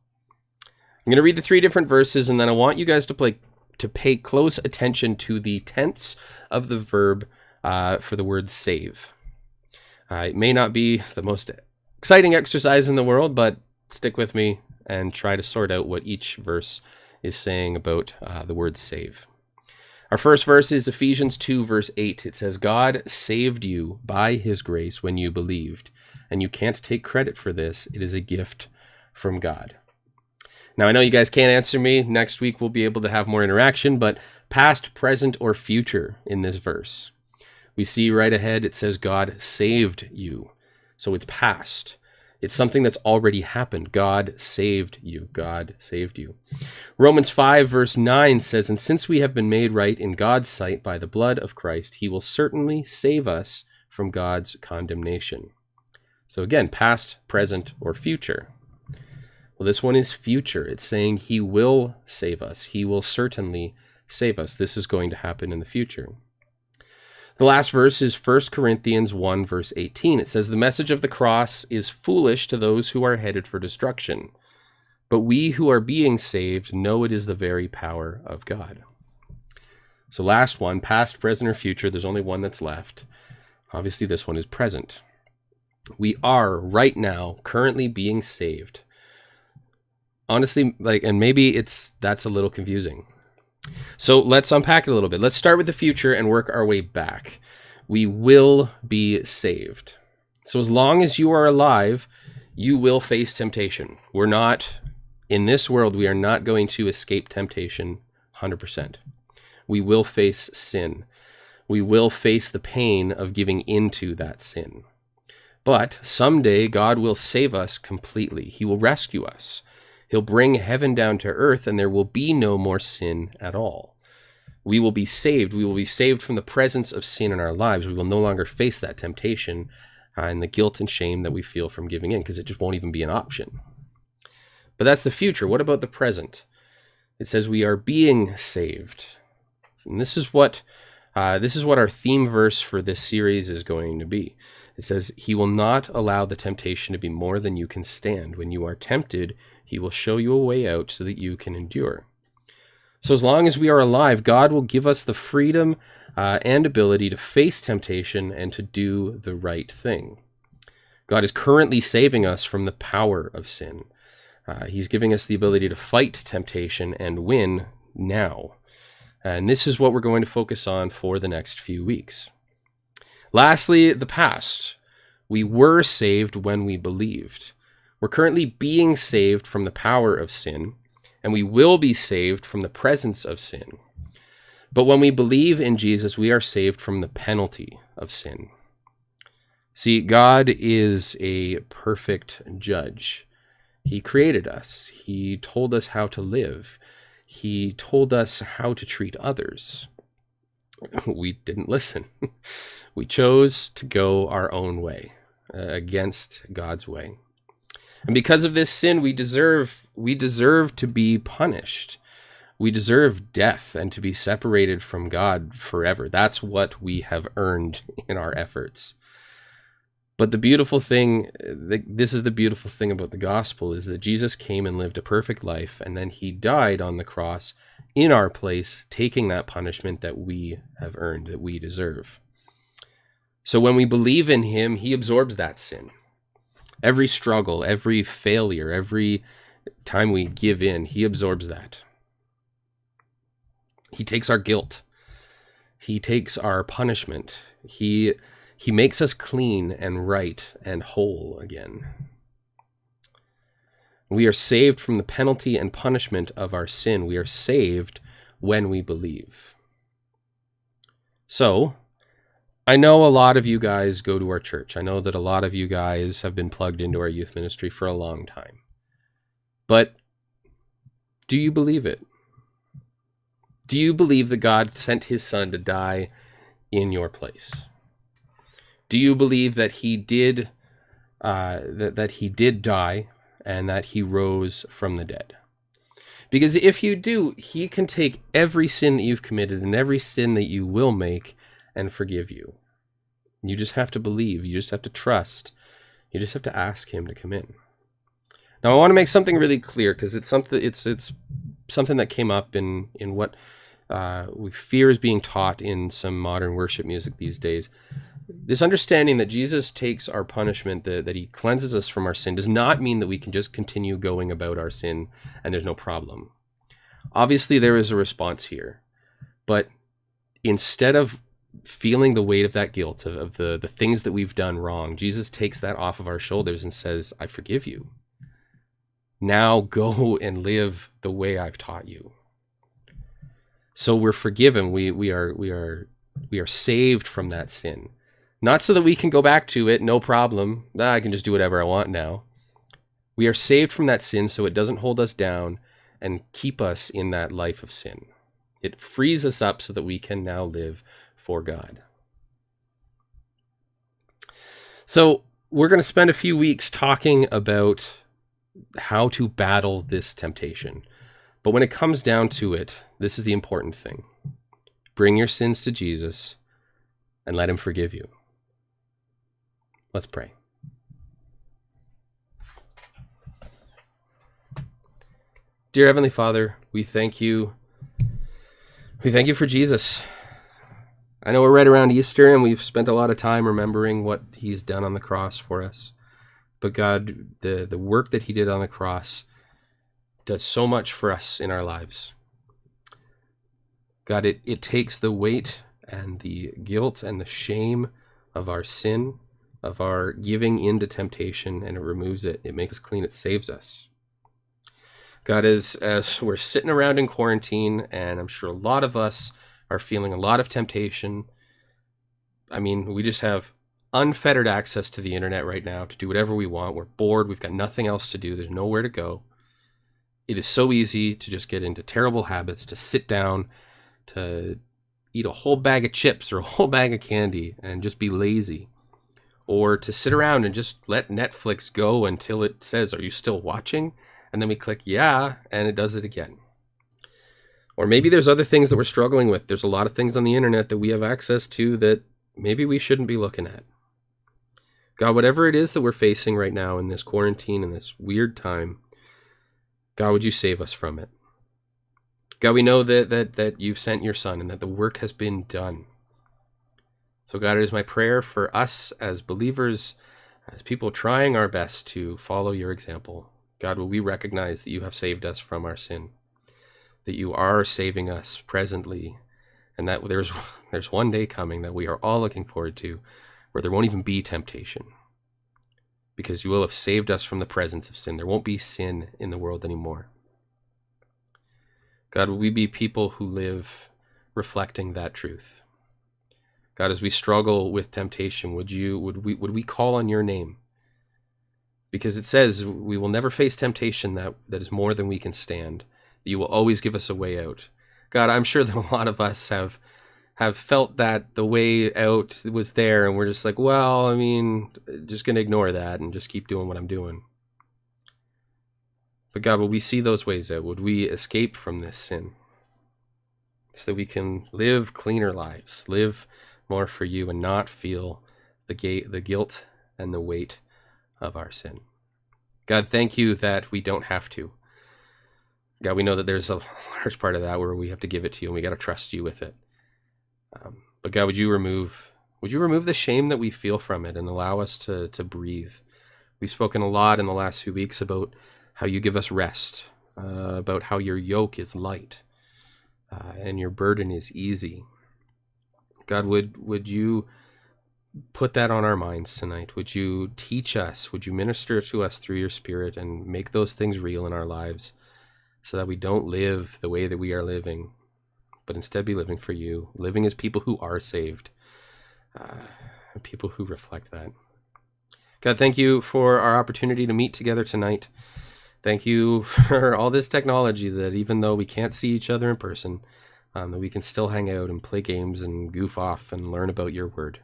I'm going to read the 3 different verses, and then I want you guys to pay close attention to the tense of the verb for the word save. It may not be the most exciting exercise in the world, but stick with me and try to sort out what each verse is saying about the word save. Our first verse is Ephesians 2, verse 8. It says, God saved you by his grace when you believed, and you can't take credit for this. It is a gift from God. Now, I know you guys can't answer me. Next week, we'll be able to have more interaction, but past, present, or future in this verse. We see right ahead, it says God saved you. So it's past. It's something that's already happened. God saved you. God saved you. Romans 5, verse 9 says, and since we have been made right in God's sight by the blood of Christ, he will certainly save us from God's condemnation. So again, past, present, or future. Well, this one is future. It's saying he will save us. He will certainly save us. This is going to happen in the future. The last verse is 1 Corinthians 1, verse 18. It says, the message of the cross is foolish to those who are headed for destruction, but we who are being saved know it is the very power of God. So last one, past, present, or future. There's only one that's left. Obviously, this one is present. We are right now currently being saved. Honestly, and maybe that's a little confusing. So let's unpack it a little bit. Let's start with the future and work our way back. We will be saved. So as long as you are alive, you will face temptation. We're not, in this world, we are not going to escape temptation 100%. We will face sin. We will face the pain of giving into that sin. But someday God will save us completely. He will rescue us. He'll bring heaven down to earth, and there will be no more sin at all. We will be saved. We will be saved from the presence of sin in our lives. We will no longer face that temptation and the guilt and shame that we feel from giving in, because it just won't even be an option. But that's the future. What about the present? It says we are being saved. And this is what our theme verse for this series is going to be. It says, he will not allow the temptation to be more than you can stand. When you are tempted, he will show you a way out so that you can endure. So as long as we are alive, God will give us the freedom and ability to face temptation and to do the right thing. God is currently saving us from the power of sin. He's giving us the ability to fight temptation and win now. And this is what we're going to focus on for the next few weeks. Lastly, the past. We were saved when we believed. We're currently being saved from the power of sin, and we will be saved from the presence of sin. But when we believe in Jesus, we are saved from the penalty of sin. See, God is a perfect judge. He created us. He told us how to live. He told us how to treat others. We didn't listen. We chose to go our own way, against God's way. And because of this sin, we deserve to be punished. We deserve death and to be separated from God forever. That's what we have earned in our efforts. But the beautiful thing, this is the beautiful thing about the gospel, is that Jesus came and lived a perfect life, and then he died on the cross in our place, taking that punishment that we have earned, that we deserve. So when we believe in him, he absorbs that sin. Every struggle, every failure, every time we give in, he absorbs that. He takes our guilt. He takes our punishment. He makes us clean and right and whole again. We are saved from the penalty and punishment of our sin. We are saved when we believe. So, I know a lot of you guys go to our church. I know that a lot of you guys have been plugged into our youth ministry for a long time. But do you believe it? Do you believe that God sent his son to die in your place? Do you believe that he did that he did die and that he rose from the dead? Because if you do, he can take every sin that you've committed and every sin that you will make and forgive you. You just have to believe. You just have to trust. You just have to ask him to come in. Now, I want to make something really clear, because it's something that came up in what we fear is being taught in some modern worship music these days. This understanding that Jesus takes our punishment, that he cleanses us from our sin, does not mean that we can just continue going about our sin and there's no problem. Obviously, there is a response here. But instead of feeling the weight of that guilt, of the things that we've done wrong, Jesus takes that off of our shoulders and says, I forgive you. Now go and live the way I've taught you. So we're forgiven. We are saved from that sin. Not so that we can go back to it, no problem. I can just do whatever I want now. We are saved from that sin so it doesn't hold us down and keep us in that life of sin. It frees us up so that we can now live for God. So we're going to spend a few weeks talking about how to battle this temptation. But when it comes down to it, this is the important thing. Bring your sins to Jesus and let him forgive you. Let's pray. Dear Heavenly Father, we thank you. We thank you for Jesus. I know we're right around Easter and we've spent a lot of time remembering what he's done on the cross for us. But God, the work that he did on the cross does so much for us in our lives. God, it takes the weight and the guilt and the shame of our sin, of our giving into temptation, and it removes it. It makes us clean. It saves us. God, as we're sitting around in quarantine, and I'm sure a lot of us are feeling a lot of temptation. I mean, we just have unfettered access to the internet right now to do whatever we want. We're bored. We've got nothing else to do. There's nowhere to go. It is so easy to just get into terrible habits, to sit down, to eat a whole bag of chips or a whole bag of candy and just be lazy. Or to sit around and just let Netflix go until it says, are you still watching? And then we click yeah, and it does it again. Or maybe there's other things that we're struggling with. There's a lot of things on the internet that we have access to that maybe we shouldn't be looking at. God, whatever it is that we're facing right now in this quarantine, in this weird time, God, would you save us from it? God, we know that you've sent your son and that the work has been done. So God, it is my prayer for us as believers, as people trying our best to follow your example. God, will we recognize that you have saved us from our sin, that you are saving us presently, and that there's one day coming that we are all looking forward to where there won't even be temptation, because you will have saved us from the presence of sin. There won't be sin in the world anymore. God, will we be people who live reflecting that truth? God, as we struggle with temptation, would we call on your name? Because it says we will never face temptation that is more than we can stand. You will always give us a way out. God, I'm sure that a lot of us have felt that the way out was there, and we're just like, well, I mean, just going to ignore that and just keep doing what I'm doing. But God, would we see those ways out? Would we escape from this sin? So that we can live cleaner lives, live more for you, and not feel the guilt and the weight of our sin. God, thank you that we don't have to. God, we know that there's a large part of that where we have to give it to you, and we got to trust you with it. But God, would you remove the shame that we feel from it and allow us to breathe? We've spoken a lot in the last few weeks about how you give us rest, about how your yoke is light, and your burden is easy. God, would you put that on our minds tonight? Would you teach us? Would you minister to us through your Spirit and make those things real in our lives so that we don't live the way that we are living, but instead be living for you, living as people who are saved, people who reflect that. God, thank you for our opportunity to meet together tonight. Thank you for all this technology that even though we can't see each other in person, that we can still hang out and play games and goof off and learn about your word.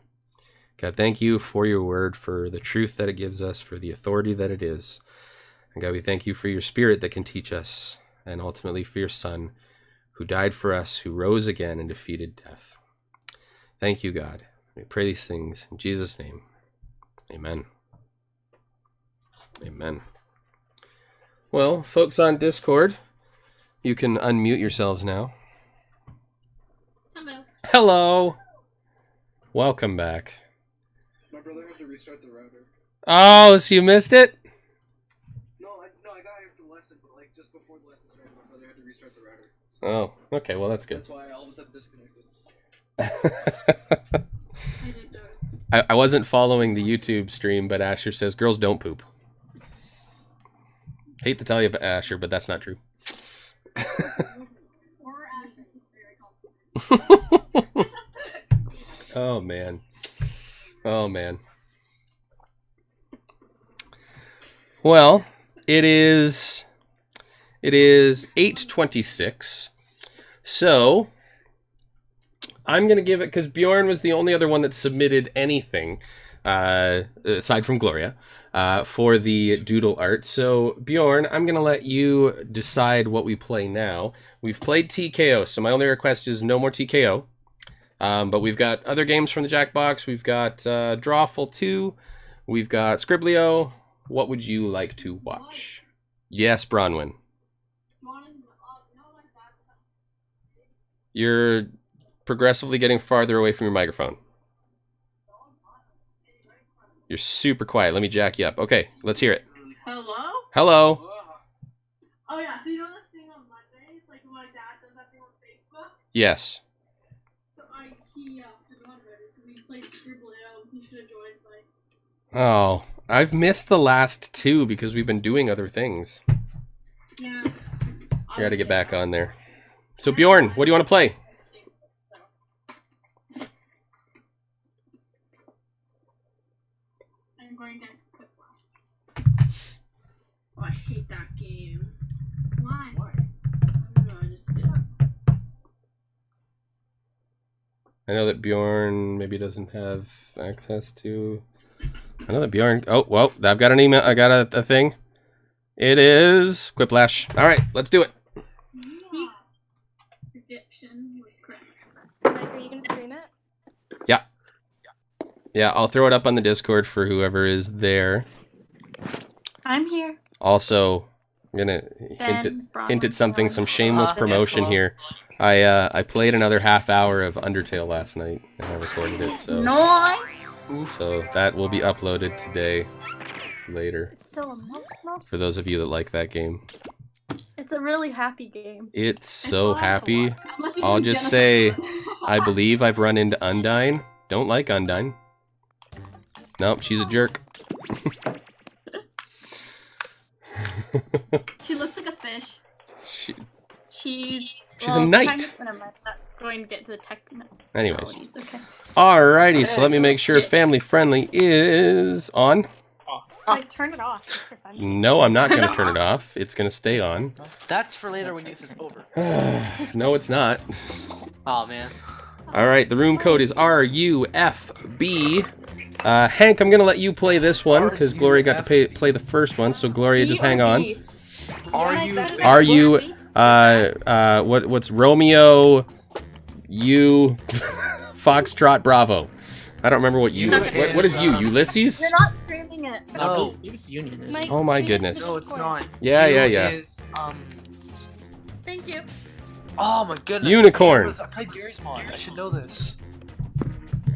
God, thank you for your word, for the truth that it gives us, for the authority that it is. And God, we thank you for your Spirit that can teach us, and ultimately for your Son, who died for us, who rose again and defeated death. Thank you, God. We pray these things in Jesus' name. Amen. Amen. Well, folks on Discord, you can unmute yourselves now. Hello. Hello. Welcome back. My brother had to restart the router. Oh, so you missed it? No, I got here for the lesson, but like just before the lesson started, my brother had to restart the router. Oh, okay, well that's good. That's why I all of a sudden disconnected. I wasn't following the YouTube stream, but Asher says girls don't poop. Hate to tell you, Asher, but that's not true. Oh man. Oh man. Well, it is 8:26. So I'm gonna give it, because Bjorn was the only other one that submitted anything aside from Gloria for the doodle art. So Bjorn, I'm gonna let you decide what we play now. We've played TKO, so my only request is no more TKO. But we've got other games from the Jackbox. We've got Drawful 2. We've got Scriblio. What would you like to watch? Yes, Bronwyn. You're progressively getting farther away from your microphone. You're super quiet. Let me jack you up. Okay, let's hear it. Hello? Hello. Oh yeah, so you know the thing on Mondays, like when my dad does that thing on Facebook? Yes. So he moderated, so we played Scriblio. He should have joined, like. Oh, I've missed the last two because we've been doing other things. Yeah. I gotta get back on there. So Bjorn, what do you want to play? I'm going to Quick Flash. Oh, I hate that game. Why? I don't know, I just did. I know that Bjorn maybe doesn't have access to. I know that Bjorn. Oh, well, I've got an email. I got a thing. It is Quiplash. All right, let's do it. Prediction was correct. Mike, are you gonna stream it? Yeah. Yeah, I'll throw it up on the Discord for whoever is there. I'm here. Also, I'm gonna hint at something, some shameless promotion here. I played another half hour of Undertale last night, and I recorded it. So that will be uploaded today, later. It's so emotional. For those of you that like that game. It's a really happy game. It's so happy. I'll just say, I believe I've run into Undyne. Don't like Undyne. Nope, she's a jerk. She looks like a fish. She's a knight. Kind of, I'm not going to get to the tech. Anyways. Okay. Alrighty, so let me make sure family friendly is on. Like, turn it off. Just for fun. No, I'm not going to turn it off. It's going to stay on. That's for later when youth is over. No, it's not. Oh man. Alright, the room code is RUFB. Hank, I'm going to let you play this one, because Gloria got to play the first one, so Gloria, just hang on. Are you what's Romeo you Foxtrot Bravo? I don't remember what you what is you? Ulysses? You're not screaming it. No. Mike, Oh my scream goodness. No, it's not. Yeah, You yeah, yeah. is, Thank you. Oh my goodness. Unicorn. I played Gary's mod. I should know this.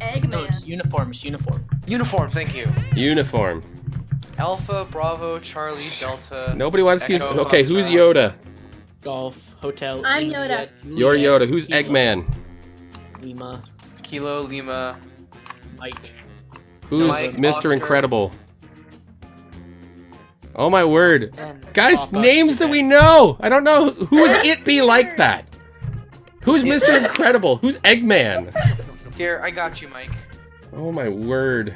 Eggman. No, it's uniform. It's uniform. Uniform, thank you. Uniform. Alpha, Bravo, Charlie, Delta. Nobody wants to use. Echo, Okay, who's Foxtrot. Yoda? Golf, hotel. I'm Juliet, Yoda. You're Juliet, Yoda. Who's Kilo, Eggman? Lima, Kilo, Lima. Mike. Who's Mike, Mr. Oscar. Incredible? Oh my word. Ben. Guys, Papa, names that we know! I don't know. Who is It Be Like That? Who's Mr. Incredible? Who's Eggman? Here, I got you, Mike. Oh my word.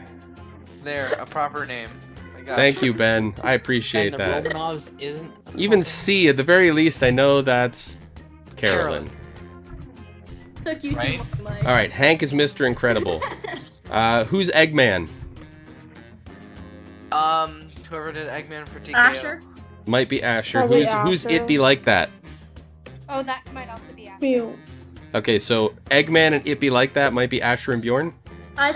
There, a proper name. I got Thank you, Ben. I appreciate And the that. Romanovs isn't. a Even proper- C, at the very least, I know that's Carolyn. Took you Right? too long, Mike. Alright, Hank is Mr. Incredible. Who's Eggman? Whoever did Eggman for TKO. Asher. Might be Asher. Probably Who's Asher. It Be Like That? Oh, that might also be Asher. Mew. Okay, so Eggman and It Be Like That might be Asher and Bjorn? I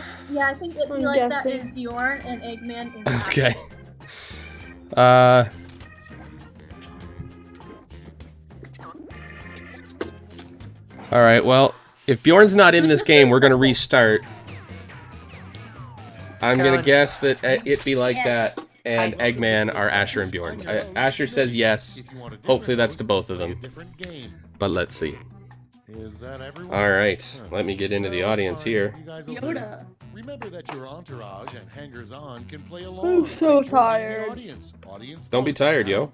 think it'd be I'm like that guessing. is Bjorn and Eggman is Asher. Okay. Alright, well, if Bjorn's not in this game, we're gonna restart. I'm gonna Colin. guess that It Be Like Yes. That and Eggman are Asher and Bjorn. Asher says yes. Hopefully that's to both of them. But let's see. Alright, let me get into the audience here. Yoda. Remember that your entourage and hangers-on can play I'm along. so tired. Don't be tired, yo.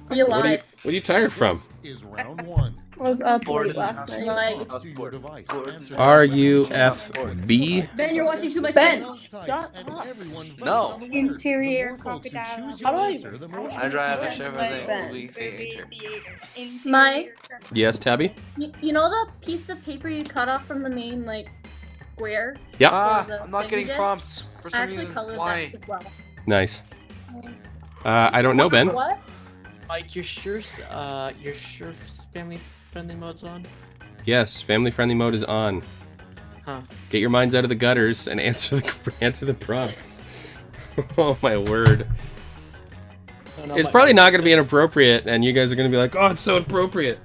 Be What alive. are you tired from? Is round one. I was up Bored late last enough. night. Like, To your device. Answer RUFB? Ben, you're watching too much. Ben. Shit. Shut and up. everyone votes No. on the winner. Interior The more folks who crocodile. choose How do your I- answer, the more I drive a points you get. Chevrolet Ben. movie theater. Mike? Yes, Tabby? you know the piece of paper you cut off from the main like square? Yep. the I'm not thing getting you did? prompts for I some actually reason. colored Why? that as well. Nice. I don't know, Ben. What? Mike, you're sure family friendly mode's on? Yes, family friendly mode is on. Huh. Get your minds out of the gutters and answer the prompts. Oh my word. No, no, It's my- probably not going to be inappropriate, and you guys are going to be like, oh, it's so appropriate.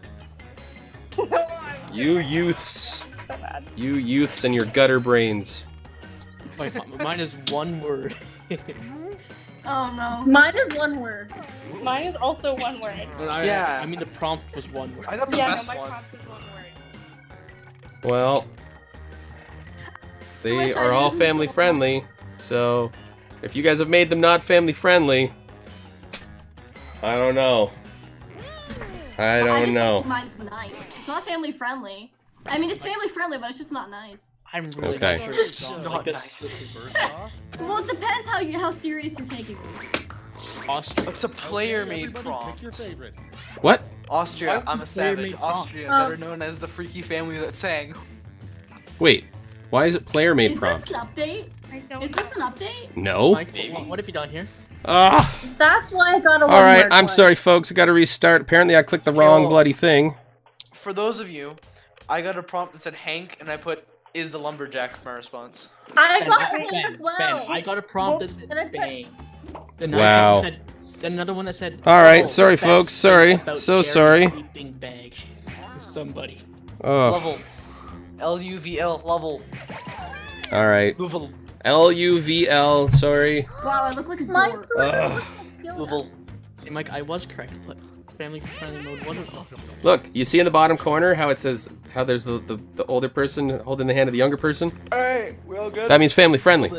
You youths. So bad. You youths and your gutter brains. Mine is one word. Oh no. Mine is one word. Mine is also one word. Yeah. I mean, the prompt was one word. I got the Yeah, no, best my one. prompt is one word. Well, they wish I are all knew family so friendly, so if you guys have made them not family friendly, I don't know. I don't just know. think mine's nice. It's not family friendly. I mean, it's family friendly, but it's just not nice. I'm really Okay. not sure. It's It's not like this. nice. First off, Well, it depends how serious you're taking this. Austria. It's a player-made everybody prompt. pick your favorite. What? Austria, Why I'm would a player savage. make prompts? Austria, better known as the freaky family that sang. Wait, why is it player made Is prompt? this an update? I don't Is this an update? No. Mike, what have you done here? Ah. That's why I got a All right, one-word I'm one. sorry, folks. I got to restart. Apparently, I clicked the wrong bloody thing. For those of you, I got a prompt that said Hank, and I put "is a lumberjack" for my response. I Ben, got Ben, it as well. Ben, I got a prompt that And I said put- bang. Then Wow. Then another one that said. All right, "Oh, sorry, the best folks, thing sorry. about So sharing a sorry." sleeping bag with somebody. Oh, Level. LUVL. Level. all right. Level. LUVL. Sorry. Wow, I look like a Mine's dork. Ugh. Level. See, Mike, I was correct, but family friendly mode wasn't. Look, you see in the bottom corner how it says how there's the older person holding the hand of the younger person? Alright, we all good? That means family friendly.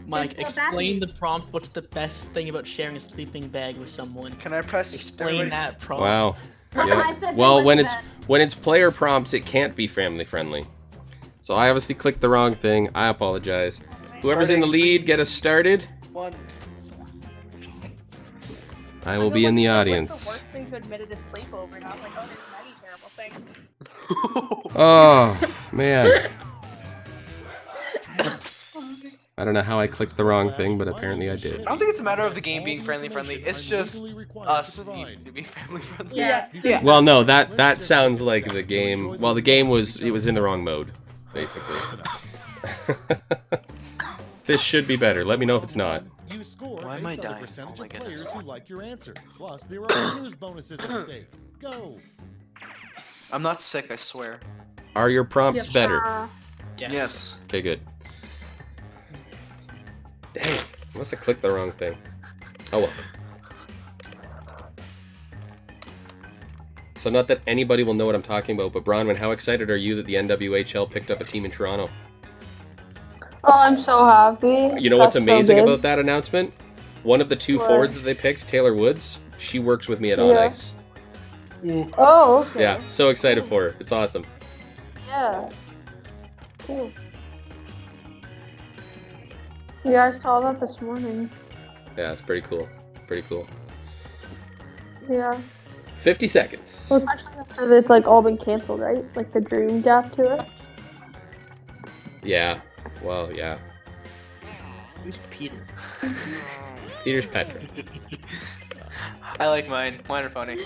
Mike, It's the explain bad the prompt. What's the best thing about sharing a sleeping bag with someone? Can I press Explain everybody? that prompt. Wow. I Yeah. said Well, they when like it's that. when it's player prompts, it can't be family friendly. So I obviously clicked the wrong thing. I apologize. Whoever's in the lead, get us started. One. I will be in the What's audience. the worst thing to admit at a sleepover? And I was like, oh, there's many terrible things. Oh man. I don't know how I clicked the wrong thing, but apparently I did. I don't think it's a matter of the game being friendly. It's just us needing to be family friendly. Yeah. Well, no, that sounds like the game. Well, the game was in the wrong mode, basically. This should be better. Let me know if it's not. You score Why am I based on the dying? percentage Oh my of players goodness. who like your answer. Plus, there are winners bonuses at stake. Go. I'm not sick, I swear. Are your prompts better? Yes. Okay, good. Dang, I must have clicked the wrong thing. Oh well. So not that anybody will know what I'm talking about, but Bronwyn, how excited are you that the NWHL picked up a team in Toronto? Oh, I'm so happy. You know what's That's amazing so good. about that announcement? One of the two What? forwards that they picked, Taylor Woods, she works with me at On Yeah. Ice. Oh, okay. Yeah, so excited for her. It's awesome. Yeah. Cool. Yeah, I saw that this morning. Yeah, it's pretty cool. Pretty cool. Yeah. 50 seconds. Well, especially after it's like all been canceled, right? Like the dream gap to it. Yeah. Well, yeah. Who's Peter? Peter's Petra. I like mine. Mine are funny.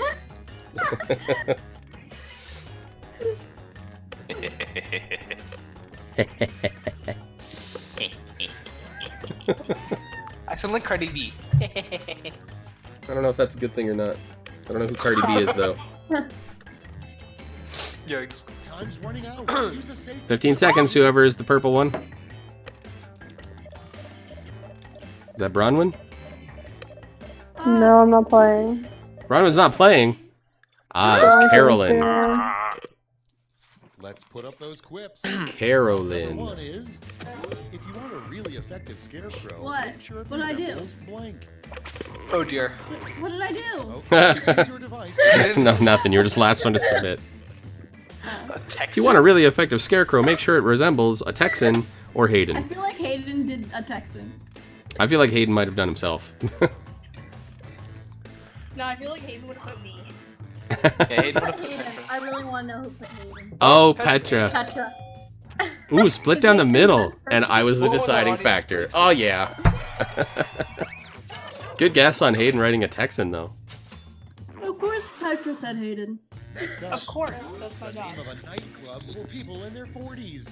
I sound like Cardi B. I don't know if that's a good thing or not. I don't know who Cardi B is, though. Yikes. Time's running out. Use a safe 15 seconds, whoever is the purple one. Is that Bronwyn? No, I'm not playing. Bronwyn's not playing. Ah, it's Carolyn. Let's put up those quips. Carolyn. Number one is, if you want a really effective scarecrow, What? make sure it What did I do? resembles blank. Oh dear. What did I do? Okay, use your device. No, nothing. You were just last one to submit. A If you want a really effective scarecrow, make sure it resembles a Texan or I Hayden. feel like Hayden did a Texan. I feel like Hayden might have done himself. No, I feel like Hayden would have put me. Yeah, Hayden would've put Hayden. Petra. I really want to know who put Hayden. Oh, Petra. Petra. Ooh, split down the middle. And I was the Oh, no, deciding audience, factor. please. Oh, yeah. Good guess on Hayden writing a Texan, though. Of course, Petra said Hayden. Next up, Of course, that's my the job. name of a nightclub for people in their 40s.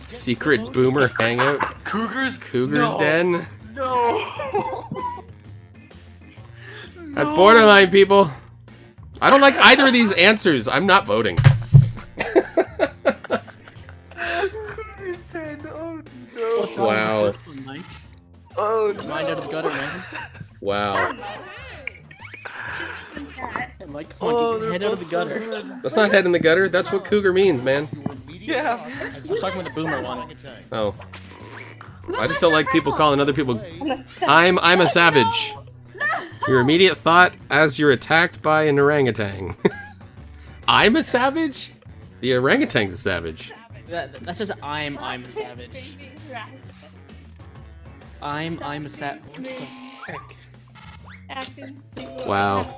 Secret boomer hangout. Cougars? Cougar's No. Den. No. That's borderline, people. I don't like either of these answers. I'm not voting. Cougars 10. Oh no. Wow. Mike. Oh no. Mind out of the gutter, man. Wow. Hey, Mike, come Oh, on, get your head out of the gutter. That's not head in the gutter. That's what cougar means, man. Yeah. I'm talking about the boomer one. Oh. I just don't like people calling other people. I'm a savage. Your immediate thought as you're attacked by an orangutan. I'm a savage? The orangutan's a savage. That's just I'm a savage. I'm a savage. What the heck? Acting stupid. Wow.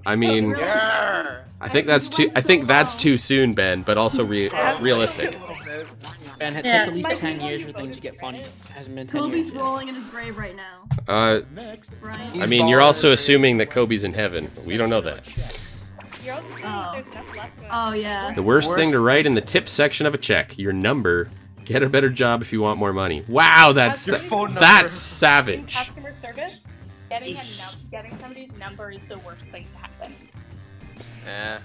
I mean, Yeah. I think that's too soon, Ben, but also realistic. Ben, it Yeah. takes at least 10 years for things to get funny. It hasn't been 10 Kobe's years yet. rolling in his grave right now. Next, Right? I mean, you're also assuming that Kobe's in heaven. We don't know that. You're also saying Oh. there's enough left. Oh yeah. The worst thing to write in the tip section of a check, your number. Get a better job if you want more money. Wow, that's Your phone number. that's In savage. customer service, getting somebody's number is the worst thing to happen. Yeah.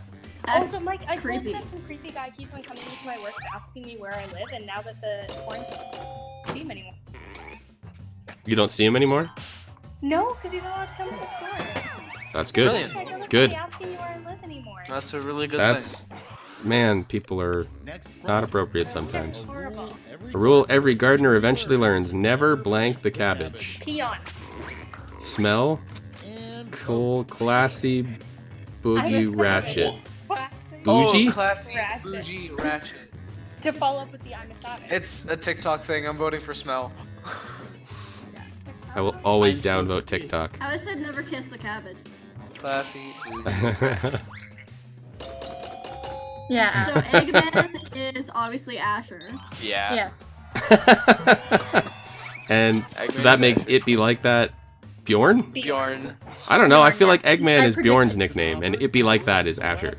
Also, Mike, I told creepy. you that some creepy guy keeps on coming into my work asking me where I live, and now that the quarantine, I don't see him anymore. You don't see him anymore? No, because he's not allowed to come to the store. That's good. Brilliant. I don't Good. be asking me where I live anymore. That's a really good That's man, people are next not appropriate sometimes. Horrible. A rule every gardener eventually learns: never blank the cabbage. Peon. Smell, And cool, classy, I'm boogie, a ratchet. Classic. Bougie? Oh, classy, Ratchet. bougie, ratchet. To follow up with the I'm a savage. It's a TikTok thing. I'm voting for smell. I will always I'm so downvote confused. TikTok. I said never kiss the cabbage. Classy, bougie. Yeah. So Eggman is obviously Asher. Yeah. Yes. And so that makes it be like that. Bjorn? Bjorn. I don't know. I feel like Eggman is Bjorn's nickname, and it be like that is Asher.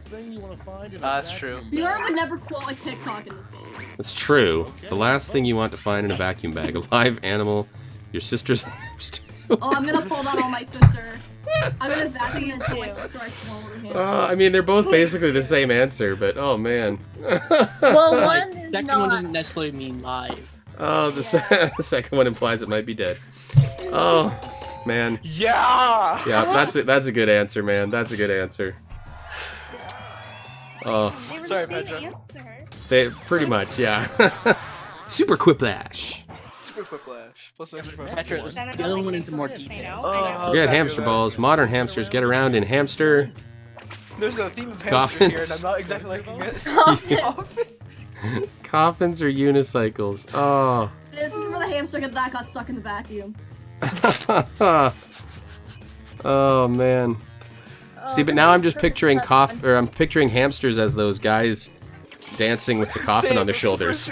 That's true. Bjorn would never quote a TikTok in this game. That's true. The last thing you want to find in a vacuum bag: a live animal, your sister's hamster. Oh, I'm gonna pull that on my sister. I'm gonna vacuum it until my sister I swallowed her hamster. I mean, they're both basically the same answer, but oh man. Well, one is Second not. one doesn't necessarily mean live. Oh, the second one implies it might be dead. Oh, man. Yeah. Yeah, that's it. That's a good answer, man. That's a good answer. Oh, Sorry, Petra. they pretty much, yeah. Super Quiplash. Super quick flash. Plus extra Petra, the other one went into more detail. Forget hamster balls. Modern hamsters get around in hamster. There's a theme of hamster here, and Coffins. I'm not exactly liking it. Coffins or unicycles. Oh. This is for the hamster that got stuck in the vacuum. Oh man. See, but now I'm just picturing I'm picturing hamsters as those guys dancing with the coffin on their shoulders.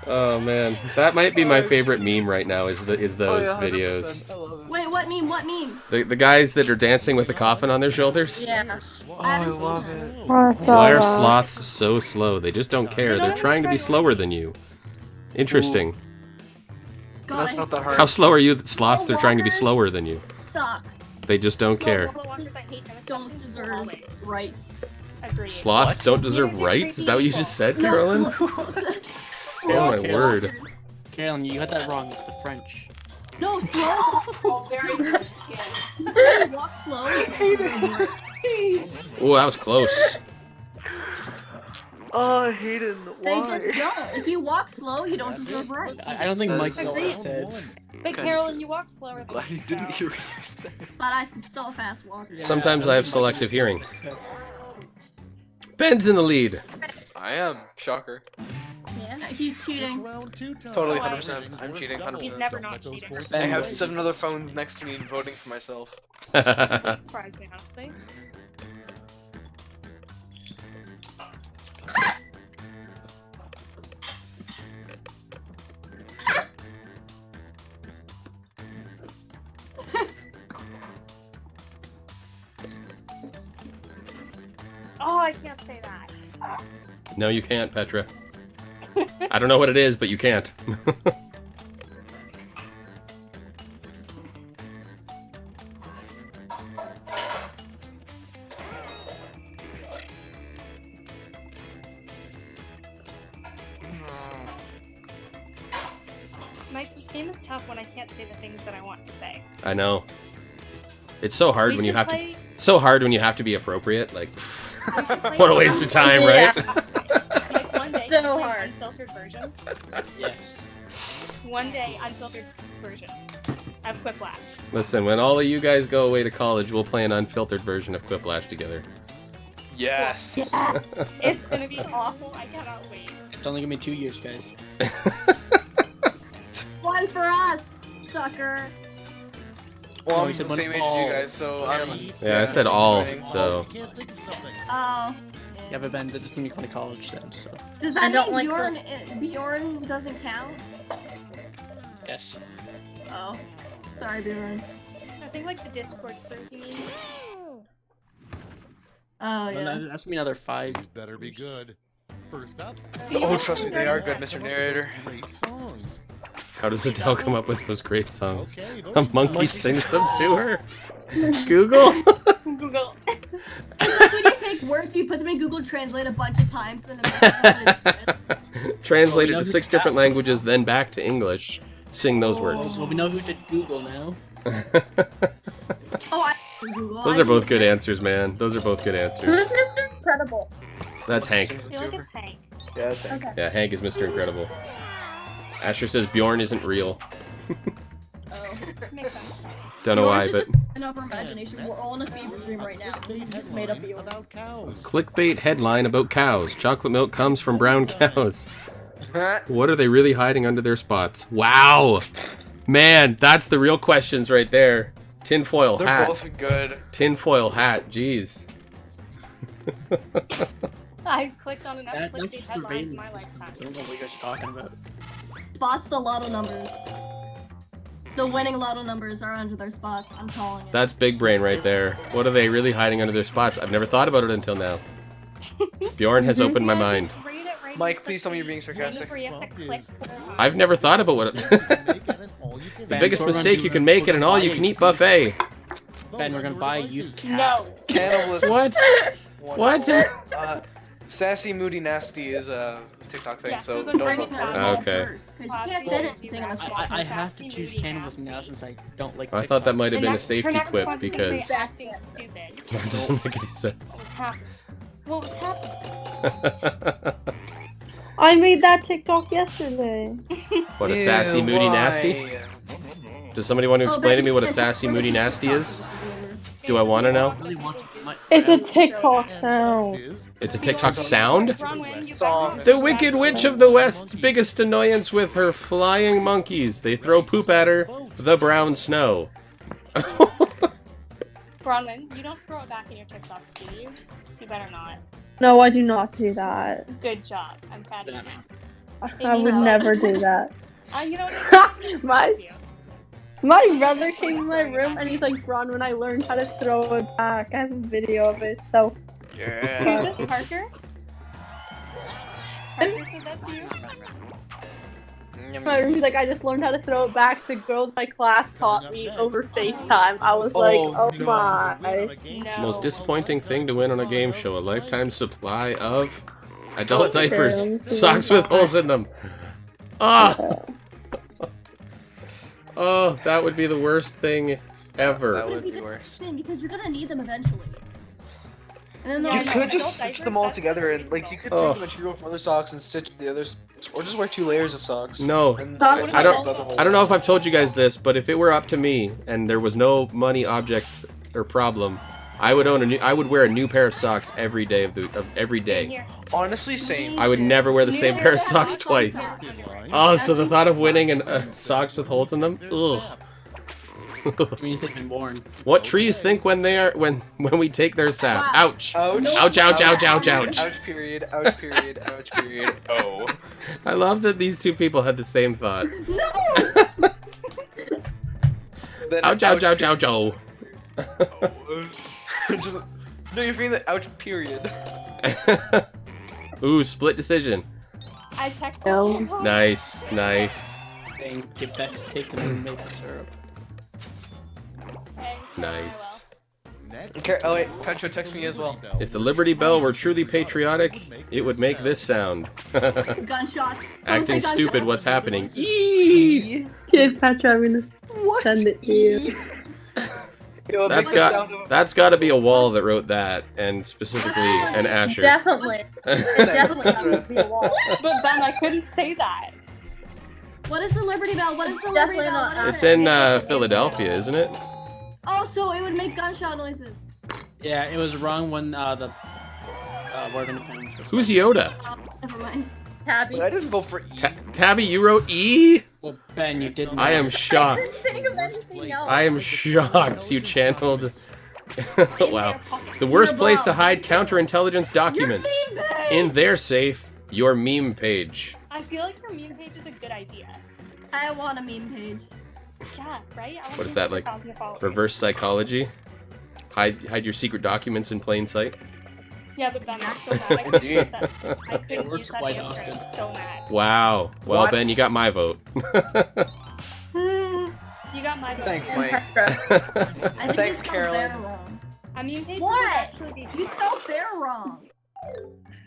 Oh man, that might be my favorite meme right now. Is those videos? Wait, what meme? What meme? The guys that are dancing with the coffin on their shoulders. Yeah. I love it. Why are sloths so slow? They just don't care. They're trying to be slower than you. Interesting. God, That's not the hard. How slow are you, sloths? They're trying to be slower than you. Stop. They just don't care. Don't deserve rights. Sloths don't deserve rights? Is that what you just said, Carolyn? Oh my word. Carolyn, you got that wrong. It's the French. No, slow. Oh, very good. Walk slow. Oh, that was close. Oh, Hayden, They why? just don't. If you walk slow, you don't deserve rights. I don't think Mike said what I said. But Carolyn, you walk slower than Glad he me, didn't so- hear what you said. But I'm still a fast walker. Sometimes I have selective hearing. Ben's in the lead. I am. Shocker. Yeah, he's cheating. Totally 100%. I'm cheating 100%. He's never not cheating. I have 7 other phones next to me voting for myself. Surprising, honestly. Oh, I can't say that. No, you can't, Petra. I don't know what it is, but you can't. Mike, this game is tough when I can't say the things that I want to say. I know. It's so hard We when you should have play- to. So hard when you have to be appropriate. Like, what a waste of time, right? Like one day, So play an hard. unfiltered version. Yes. One day, unfiltered version of Quiplash. Listen, when all of you guys go away to college, we'll play an unfiltered version of Quiplash together. Yes. It's gonna be awful. I cannot wait. It's only gonna be 2 years, guys. One for us, sucker. Well, Oh, I'm he said the one same age all. as you guys, so I'm. Yeah, I said all, joining. so. Oh. Yeah, but Ben, that doesn't mean you're going to college then, so. Does I that don't mean like Bjorn doesn't count? Yes. Oh. Sorry, Bjorn. I think like the Discord server means. Oh, yeah. That's gonna be another 5. Better be good. First up. Oh, trust me, they are good, Mr. Narrator. Great songs. How does Adele come up with those great songs? Okay, A monkey sings them to her? Google? Google. It's like when you take words, you put them in Google Translate a bunch of times, and then Translated to 6 different languages, then back to English. Sing those words. Well, we know who did Google now. Oh, I Google. Those are both good answers, man. Those are both good Who's answers. Mr. Incredible? That's Hank. I feel like it's Hank. Yeah, that's it. Okay. Yeah, Hank is Mr. Incredible. Asher says Bjorn isn't real. Oh. Makes sense. Don't know why, but In our imagination, we're all in a fever dream right now. You just made up Bjorn. About cows. clickbait headline about cows. Chocolate milk comes from brown cows. What are they really hiding under their spots? Wow! Man, that's the real questions right there. Tinfoil They're hat. both good. Tinfoil hat, jeez. I clicked on enough That's clickbait just headlines rating. in my I lifetime. don't know what you guys are talking about. Spots the lotto numbers. The winning lotto numbers are under their spots. I'm calling it. That's big brain right there. What are they really hiding under their spots? I've never thought about it until now. Bjorn has opened my mind. Mike, please tell me you're being sarcastic. I've never thought about what the biggest mistake you can make at an all-you-can-eat buffet. Ben, we're gonna buy you. No. Cannibalism. What? What? Sassy, moody, nasty is a TikTok thing, Yeah, so so don't bring vote it for it. down. Okay. Because you can't fit anything in a spot. I have to choose cannibalism now since I don't like. I thought that TikToks. might have been a safety Her next quip one is because acting stupid. that doesn't make any sense. What was happening? I made that TikTok yesterday. What, a sassy, moody, nasty? Does somebody want to explain to me what a sassy, moody, nasty is? Do I want to know? It's a TikTok sound. It's a TikTok sound? Song. The Wicked Witch of the West's biggest annoyance with her flying monkeys. They throw poop at her, the brown snow. Bronwyn, you don't throw it back in your TikToks, do you? You better not. No, I do not do that. Good job. I'm proud of you now. I would never do that. You know what? My brother came in my room and he's like, Ron, when I learned how to throw it back, I have a video of it, so... Yeah. Who's this, Parker? Parker said that to you? He's like, I just learned how to throw it back. The girls in my class taught me over FaceTime. I was like, oh no. my. Most disappointing thing to win on a game show, a lifetime supply of adult diapers, socks with holes in them. Ah! Oh, that would be the worst thing ever. That would be worse. Because you're gonna need them eventually. And then You could just stitch them all together and, like, you could take the material from other socks and stitch the others, or just wear 2 layers of socks. No, And I don't know if I've told you guys this, but if it were up to me and there was no money object or problem, I would wear a new pair of socks every day of every day. Honestly, same. I would never wear the same pair of socks twice. Oh, so the thought of winning and socks with holes in them? Ugh. Means they've been born. What trees think when they are when we take their sap? Ouch! Ouch! Ouch! Ouch! Ouch! Ouch! Ouch! Ouch! Period! Ouch! Period! Ouch! Period! Oh. I love that these two people had the same thought. No! Ouch! Ouch! Ouch! Ouch! Oh. Just, no, you're feeling the ouch! Period. Ooh, split decision. I texted him. Nice, nice, Saying give Bex cake and maple syrup. nice. Okay, oh wait, Petra text me as well. If the Liberty Bell were truly patriotic, it would make this sound. Gunshots. Acting stupid, what's happening? Kid Petra, I'm gonna send it to you. Yo, That's got to be a wall that wrote that, and specifically an Asher. Definitely. It definitely has to be a wall. But Ben, I couldn't say that. What is the Liberty Bell? What is the Liberty Bell? What is It's it? in Philadelphia, isn't it? Oh, so it would make gunshot noises. Yeah, it was wrong when the Word of Independence was. Who's Yoda? Oh, never mind. Tabby. I didn't vote for E. Tabby, you wrote E? Well, Ben, you didn't. I am shocked. Think of anything else. I am shocked you channeled. Wow. The worst place to hide counterintelligence documents. In their safe, your meme page. I feel like your meme page is a good idea. I want a meme page. Yeah, right? I What is that, like reverse psychology? Hide your secret documents in plain sight? Yeah, but Ben, I'm so mad. I couldn't use that. I couldn't use that quite answer. I'm so mad. Wow. Well, What? Ben, you got my vote. You got my vote. Thanks, Mike. I think Thanks, you spelled Carolyn. bear wrong. I mean, page What? would actually be You spelled bear wrong.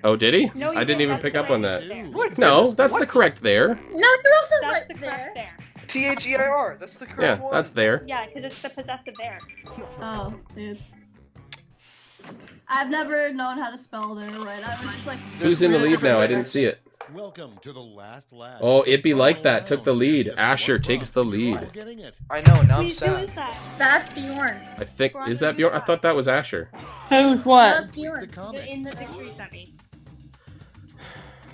Oh, did he? No, you I didn't didn't. even That's pick the up on right that. there. What? No, that's the correct there. No, there wasn't That's right the there. correct there. THEIR. That's the correct Yeah, one. that's there. Yeah, because it's the possessive there. Oh, oops. I've never known how to spell there right. I was just like, Who's in the lead now? I didn't see it. Welcome to the last lash. Oh, it be like that. Took the lead. Asher takes the lead. Getting it. I know. Now I'm Wait, who sad. is that? That's Bjorn. I think, is that Bjorn? I thought that was Asher. Who's what? The That's Bjorn. comic. In the picture you sent me.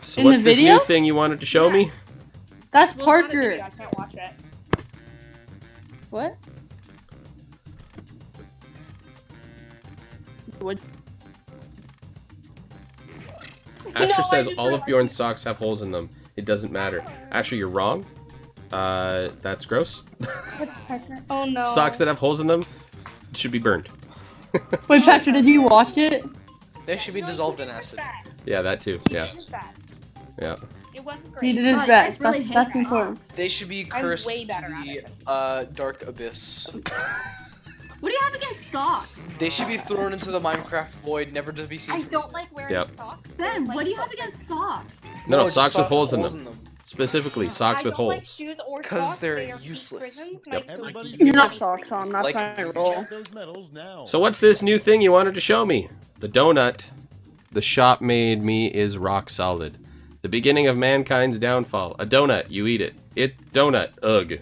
So In what's the this video? new thing you wanted to show me? That's Well, it's not a Parker. video, I can't watch it. What? What? Asher No, I says just all of realized Bjorn's socks have holes in them. It doesn't matter. Asher, you're wrong. That's gross. What's Pecker? Oh no. Socks that have holes in them should be burned. Wait, Patrick, did you watch it? They should be dissolved in acid. Yeah, that too. Yeah. His best. Yeah. It wasn't great. He did his Oh, you best. guys really That's hate important. They should be I'm cursed way better to at the dark abyss. What do you have against socks? They should be thrown into the Minecraft void, never to be seen. I don't like wearing Yep. socks. Ben, what do you have against socks? No, just socks with socks holes in them. Specifically, socks I with don't like holes. shoes or 'Cause socks. they're They are useless. prisons, and Yep. I feel like You're not socks on. That's Like- my rule. Those medals now. So what's this new thing you wanted to show me? The donut the shop made me is rock solid. The beginning of mankind's downfall. A donut, you eat it. Donut, ugh.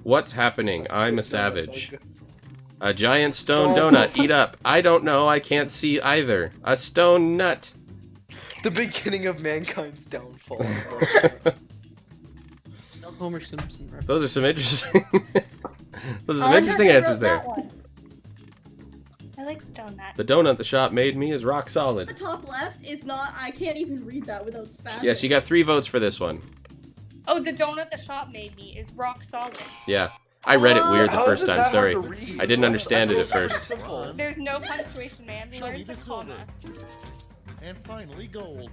What's happening? I'm a savage. A giant stone donut, eat up. I don't know, I can't see either. A stone nut. The beginning of mankind's downfall. No Homer Simpson reference. Those are some interesting those are some interesting answers there. I like stone nut. The donut the shop made me is rock The solid. top left is not. I can't even read that without spazzing. Yes, you got 3 votes for this one. Oh, the donut the shop made me is rock solid. Yeah. I read it weird the How first is it time, that sorry. hard to read? I didn't understand it at It's first. simple. There's no punctuation, man. We Show me learned the the silver. comma. And finally, gold.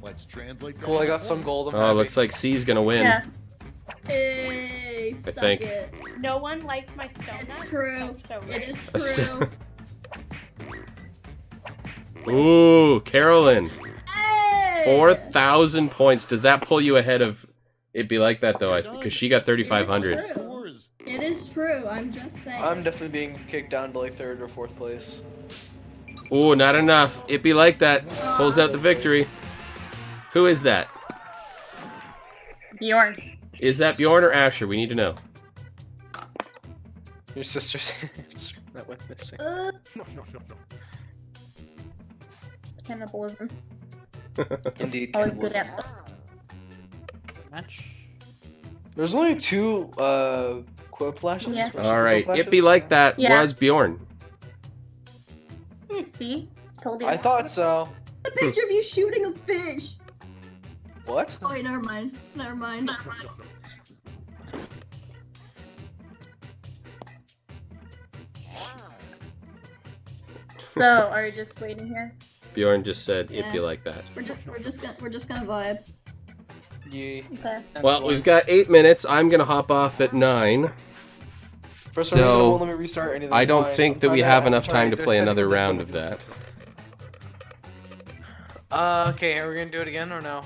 Let's translate that Cool, I into got some points. gold. I'm Oh, happy. looks like C's gonna win. Yes. Hey, I suck think. it. No one liked my stone It's nut. true. That's so It right. is A st- true. Ooh, Carolyn. Hey! 4,000 points. Does that pull you ahead of It'd Be Like That, though? You're done. Because she got 3,500. True. Scores. It is true. I'm just saying. I'm definitely being kicked down to like 3rd or 4th place. Ooh, not enough. It'd Be Like That. Pulls out the victory. Who is that? Bjorn. Is that Bjorn or Asher? We need to know. Your sister's answer that went missing. Cannibalism. Indeed. Always good at. Match. There's only 2 quote flashes. Yeah. Special All right. quote It'd Be flashes? Like That Yeah. was Bjorn. See? Told you. I thought so. A picture of you shooting a fish. What? Oh wait, never mind. Never mind. So, are you just waiting here? Bjorn just said It'd Be Yeah. Like That. We're just gonna vibe. Yeah. Okay. Well, we've got 8 minutes. I'm going to hop off at 9. For some reason, it So, won't let me restart anything. I don't Fine. think I'm that we trying have I'm enough trying time to play there's another technical round of that. difficulties. Okay, are we gonna do it again or no?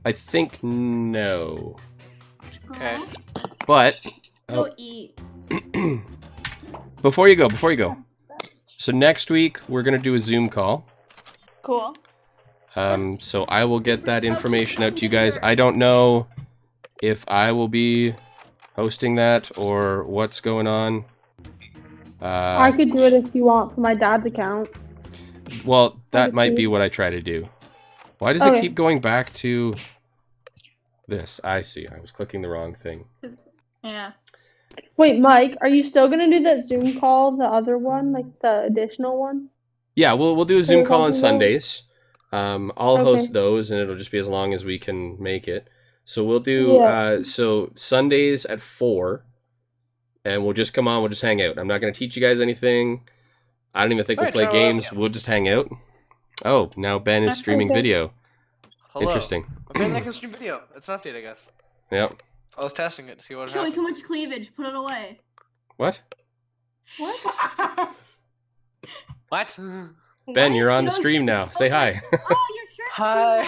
I think no. Okay. But Go oh, eat. before you go. So next week we're gonna do a Zoom call. Cool. So I will get that information out to you guys. I don't know if I will be hosting that or what's going on. I could do it if you want for my dad's account. Well, that could might do be it. what I try to do. Why does it Okay. keep going back to this? I see. I was clicking the wrong thing. Yeah. Wait, Mike, are you still gonna do that Zoom call, the other one, like the additional one? Yeah, we'll do a Zoom call on Everyone can Sundays. I'll Okay. host those, and it'll just be as long as we can make it. So we'll do Yeah. so Sundays at 4, and we'll just come on. We'll just hang out. I'm not going to teach you guys anything. I don't even think we'll Alright, play try it out. games. We'll just hang out. Oh, now Ben is That's streaming okay. video. Hello. Interesting. Okay, I can stream video. It's an update, I guess. Yep. I was testing it to see what Showing happened. too much cleavage. Put it away. What? What? What? Ben, you're on the No, stream now. Say hi. Oh, your shirt's Hi.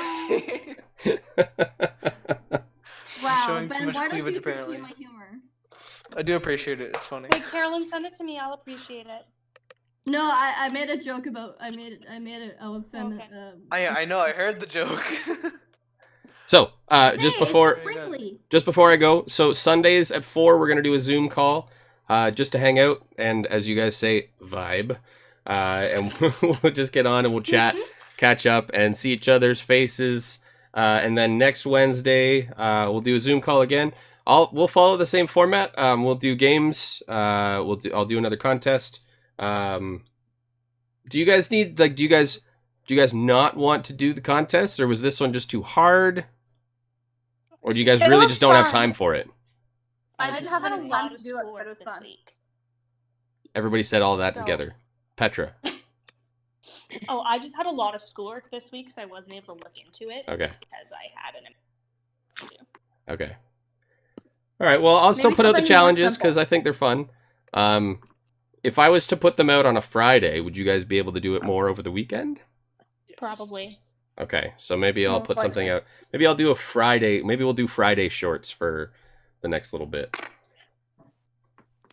Wow, Showing too Ben, much why don't cleavage, you apparently. appreciate my humor? I do appreciate it. It's funny. Wait, Carolyn, send it to me. I'll appreciate it. No, I made a joke about I made it a feminine. Okay. I know. I heard the joke. So, just before Just I go, so Sundays at 4 we're gonna do a Zoom call, just to hang out and, as you guys say, vibe, and we'll just get on and we'll chat, catch up, and see each other's faces. And then next Wednesday we'll do a Zoom call again. We'll follow the same format. We'll do games. I'll do another contest. Do you guys need, like, do you guys Do you guys not want to do the contests, or was this one just too hard? Or do you guys It really was just don't have fun. time for it? I just didn't had have a any lot time of to do it, but schoolwork it was this fun. week. Everybody said all that So- together. Petra. Oh, I just had a lot of schoolwork this week, so I wasn't able to look into it. Okay. Just because I had an to do. Okay. All right. Well, I'll still Maybe put out the something more challenges simple. because I think they're fun. If I was to put them out on a Friday, would you guys be able to do it more over the weekend? Probably. Okay, so maybe I'll Most put something likely. out. Maybe I'll do a Friday. Maybe we'll do Friday shorts for the next little bit.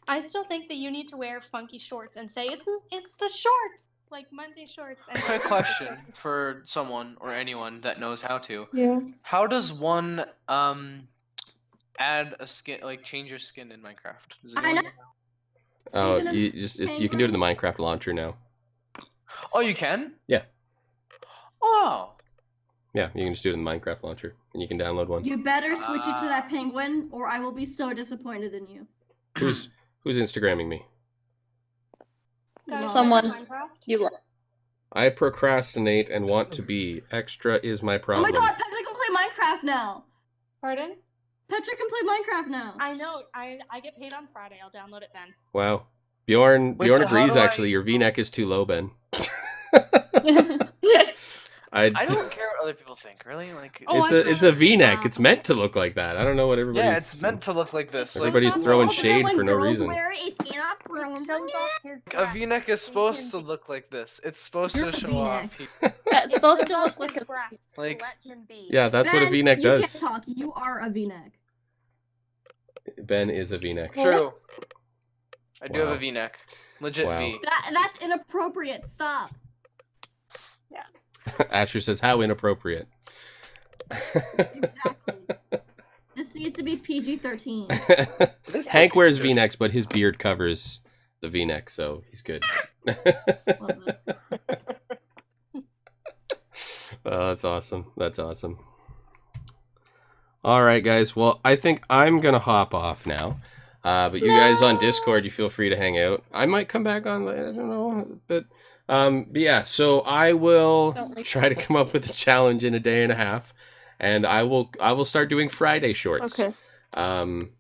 I still think that you need to wear funky shorts and say it's the shorts, like Monday shorts. And Quick question for someone or anyone that knows how to. Yeah. How does one add a skin, like change your skin in Minecraft? Does I anyone know. Oh, gonna you can do it in the Minecraft launcher now. Oh, you can? Yeah. Oh. Yeah, you can just do it in the Minecraft launcher, and you can download one. You better switch it to that penguin, or I will be so disappointed in you. Who's Instagramming me? Guys, Someone. Minecraft? You love. I procrastinate and want to be. Extra is my Oh problem. my god, Petra can play Minecraft now! Pardon? Petra can play Minecraft now! I know. I get paid on Friday. I'll download it then. Wow. Bjorn Wait, Bjorn so how agrees do I- actually. Your V-neck is too low, Ben. I don't care what other people think, really. Like, Oh, it's a V-neck. It's meant to look like that. I don't know what everybody's. yeah, it's meant to look like this. Like, Everybody's throwing Also, shade when for no girls reason. wear it, it's inappropriate. It shows off his a breasts. V-neck is supposed to look like this. It's supposed You're to a show V-neck. off. Here. It's supposed to look like a. breasts. Like- Let him be. Yeah, that's what a Ben, V-neck you does. can't talk. You are a V-neck. Ben is a V-neck. True. I do have Wow. a V-neck. Legit Wow. V. That's inappropriate. Stop. Asher says, "How inappropriate." Exactly. This needs to be PG-13. Hank wears V-necks, but his beard covers the V-neck, so he's good. Love it. Oh, that's awesome. That's awesome. All right, guys. Well, I think I'm gonna hop off now. But you guys on Discord, you feel free to hang out. I might come back on. I don't know, but yeah. So I will try to come up with a challenge in a day and a half, and I will start doing Friday shorts. Okay. Thank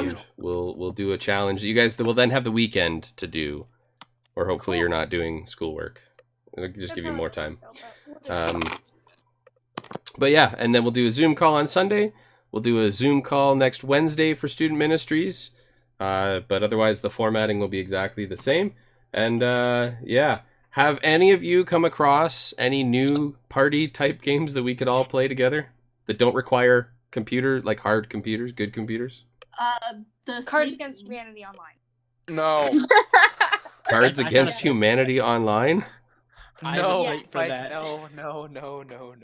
you. We'll do a challenge. You guys will then have the weekend to do, or hopefully you're not doing schoolwork. It'll just give you more time. But yeah, and then we'll do a Zoom call on Sunday. We'll do a Zoom call next Wednesday for student ministries. But otherwise, the formatting will be exactly the same. And yeah, have any of you come across any new party type games that we could all play together that don't require computer, like hard computers, good computers? The Cards sleep- Against Humanity Online. No. Cards I Against have- Humanity Online? I have a No. site for that. No.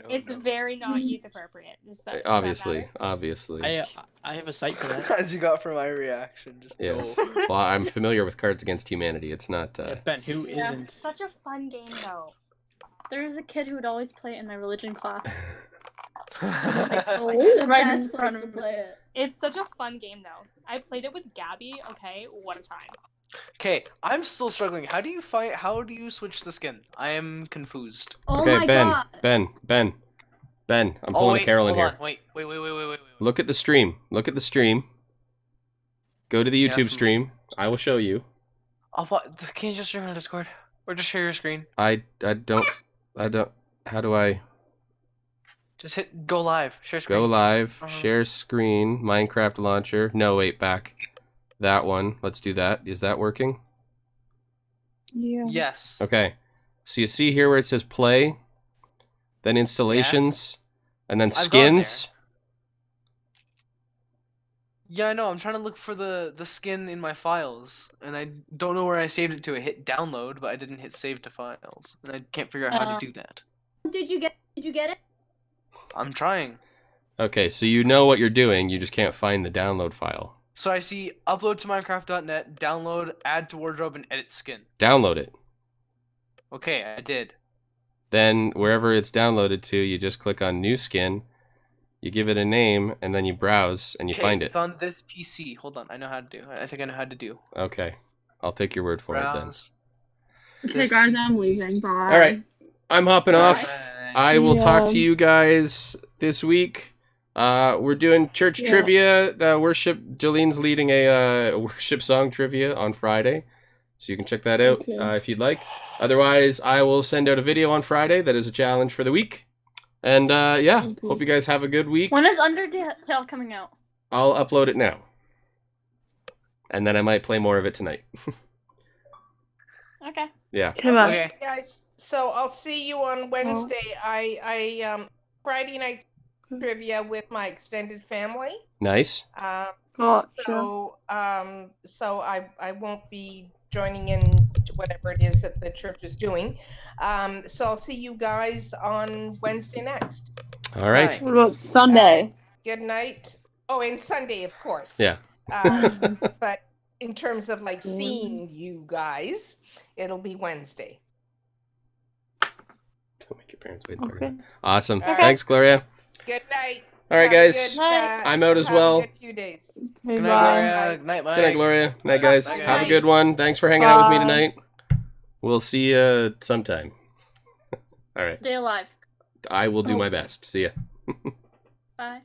It's very not youth appropriate. Does that Obviously, matter? obviously. I have a site for that. As you got from my reaction, just Yes. no. Well, I'm familiar with Cards Against Humanity. It's not. Yeah, Ben, who Yeah, isn't? such a fun game though. There was a kid who would always play it in my religion class. The Right best in front place of to me. play it. It's such a fun game though. I played it with Gabby. Okay, what a time. Okay, I'm still struggling. How do you switch the skin? I am confused. Oh Okay, my Ben, god. Ben. I'm Oh pulling wait, a Carol in hold here. on. Wait. Look at the stream. Look at the stream. Go to the YouTube Yes. stream. I will show you. Oh, what? Can you just stream on Discord? Or just share your screen? I don't. How do I Just hit go live. Share screen. go live? Uh-huh. Share screen. Minecraft launcher. No, wait, back. That one. Let's do that. Is that working? Yeah. Yes. Okay. So you see here where it says play, then installations, and then I've gone skins. Yeah, I know. I'm trying to look for the skin in my files, and I don't know where I saved it to. I hit download, but I didn't hit save to files, and I can't figure out how to do that. Did you get it? I'm trying. Okay, so you know what you're doing. You just can't find the download file. So I see upload to Minecraft.net, download, add to wardrobe, and edit skin. Download it. Okay, I did. Then wherever it's downloaded to, you just click on new skin, you give it a name, and then you browse and you Okay, find it. It's on this PC. Hold on, I know how to do. I think I know how to do. Okay, I'll take your word for it then. Browse. Okay, This guys, PC. I'm leaving. Bye. All right, I'm hopping off. I will talk to Yeah. you guys this week. We're doing church trivia. Worship. Jolene's leading a worship song trivia on Friday, so you can check that out if you'd like. Otherwise, I will send out a video on Friday that is a challenge for the week. And hope you guys have a good week. When is Undertale coming out? I'll upload it now, and then I might play more of it tonight. Okay. Yeah. Okay. Guys, so I'll see you on Wednesday. I Friday night trivia with my extended family. Nice. So I won't be joining in to whatever it is that the church is doing. So I'll see you guys on Wednesday next. All right. What about Sunday? Good night. Oh, and Sunday, of course. Yeah. But in terms of like seeing you guys, it'll be Wednesday. Don't make your parents wait. Okay. Awesome. Okay. Thanks, Gloria. Good night. All right, Have a guys. good, I'm out as have a well. good few days. Good night, Gloria. Good night, Mike. Good night, Gloria. Night, guys. Bye, Have a guys. good one. Thanks for hanging out with me Bye. tonight. We'll see you sometime. All right. Stay alive. I will do my best. See ya. Bye.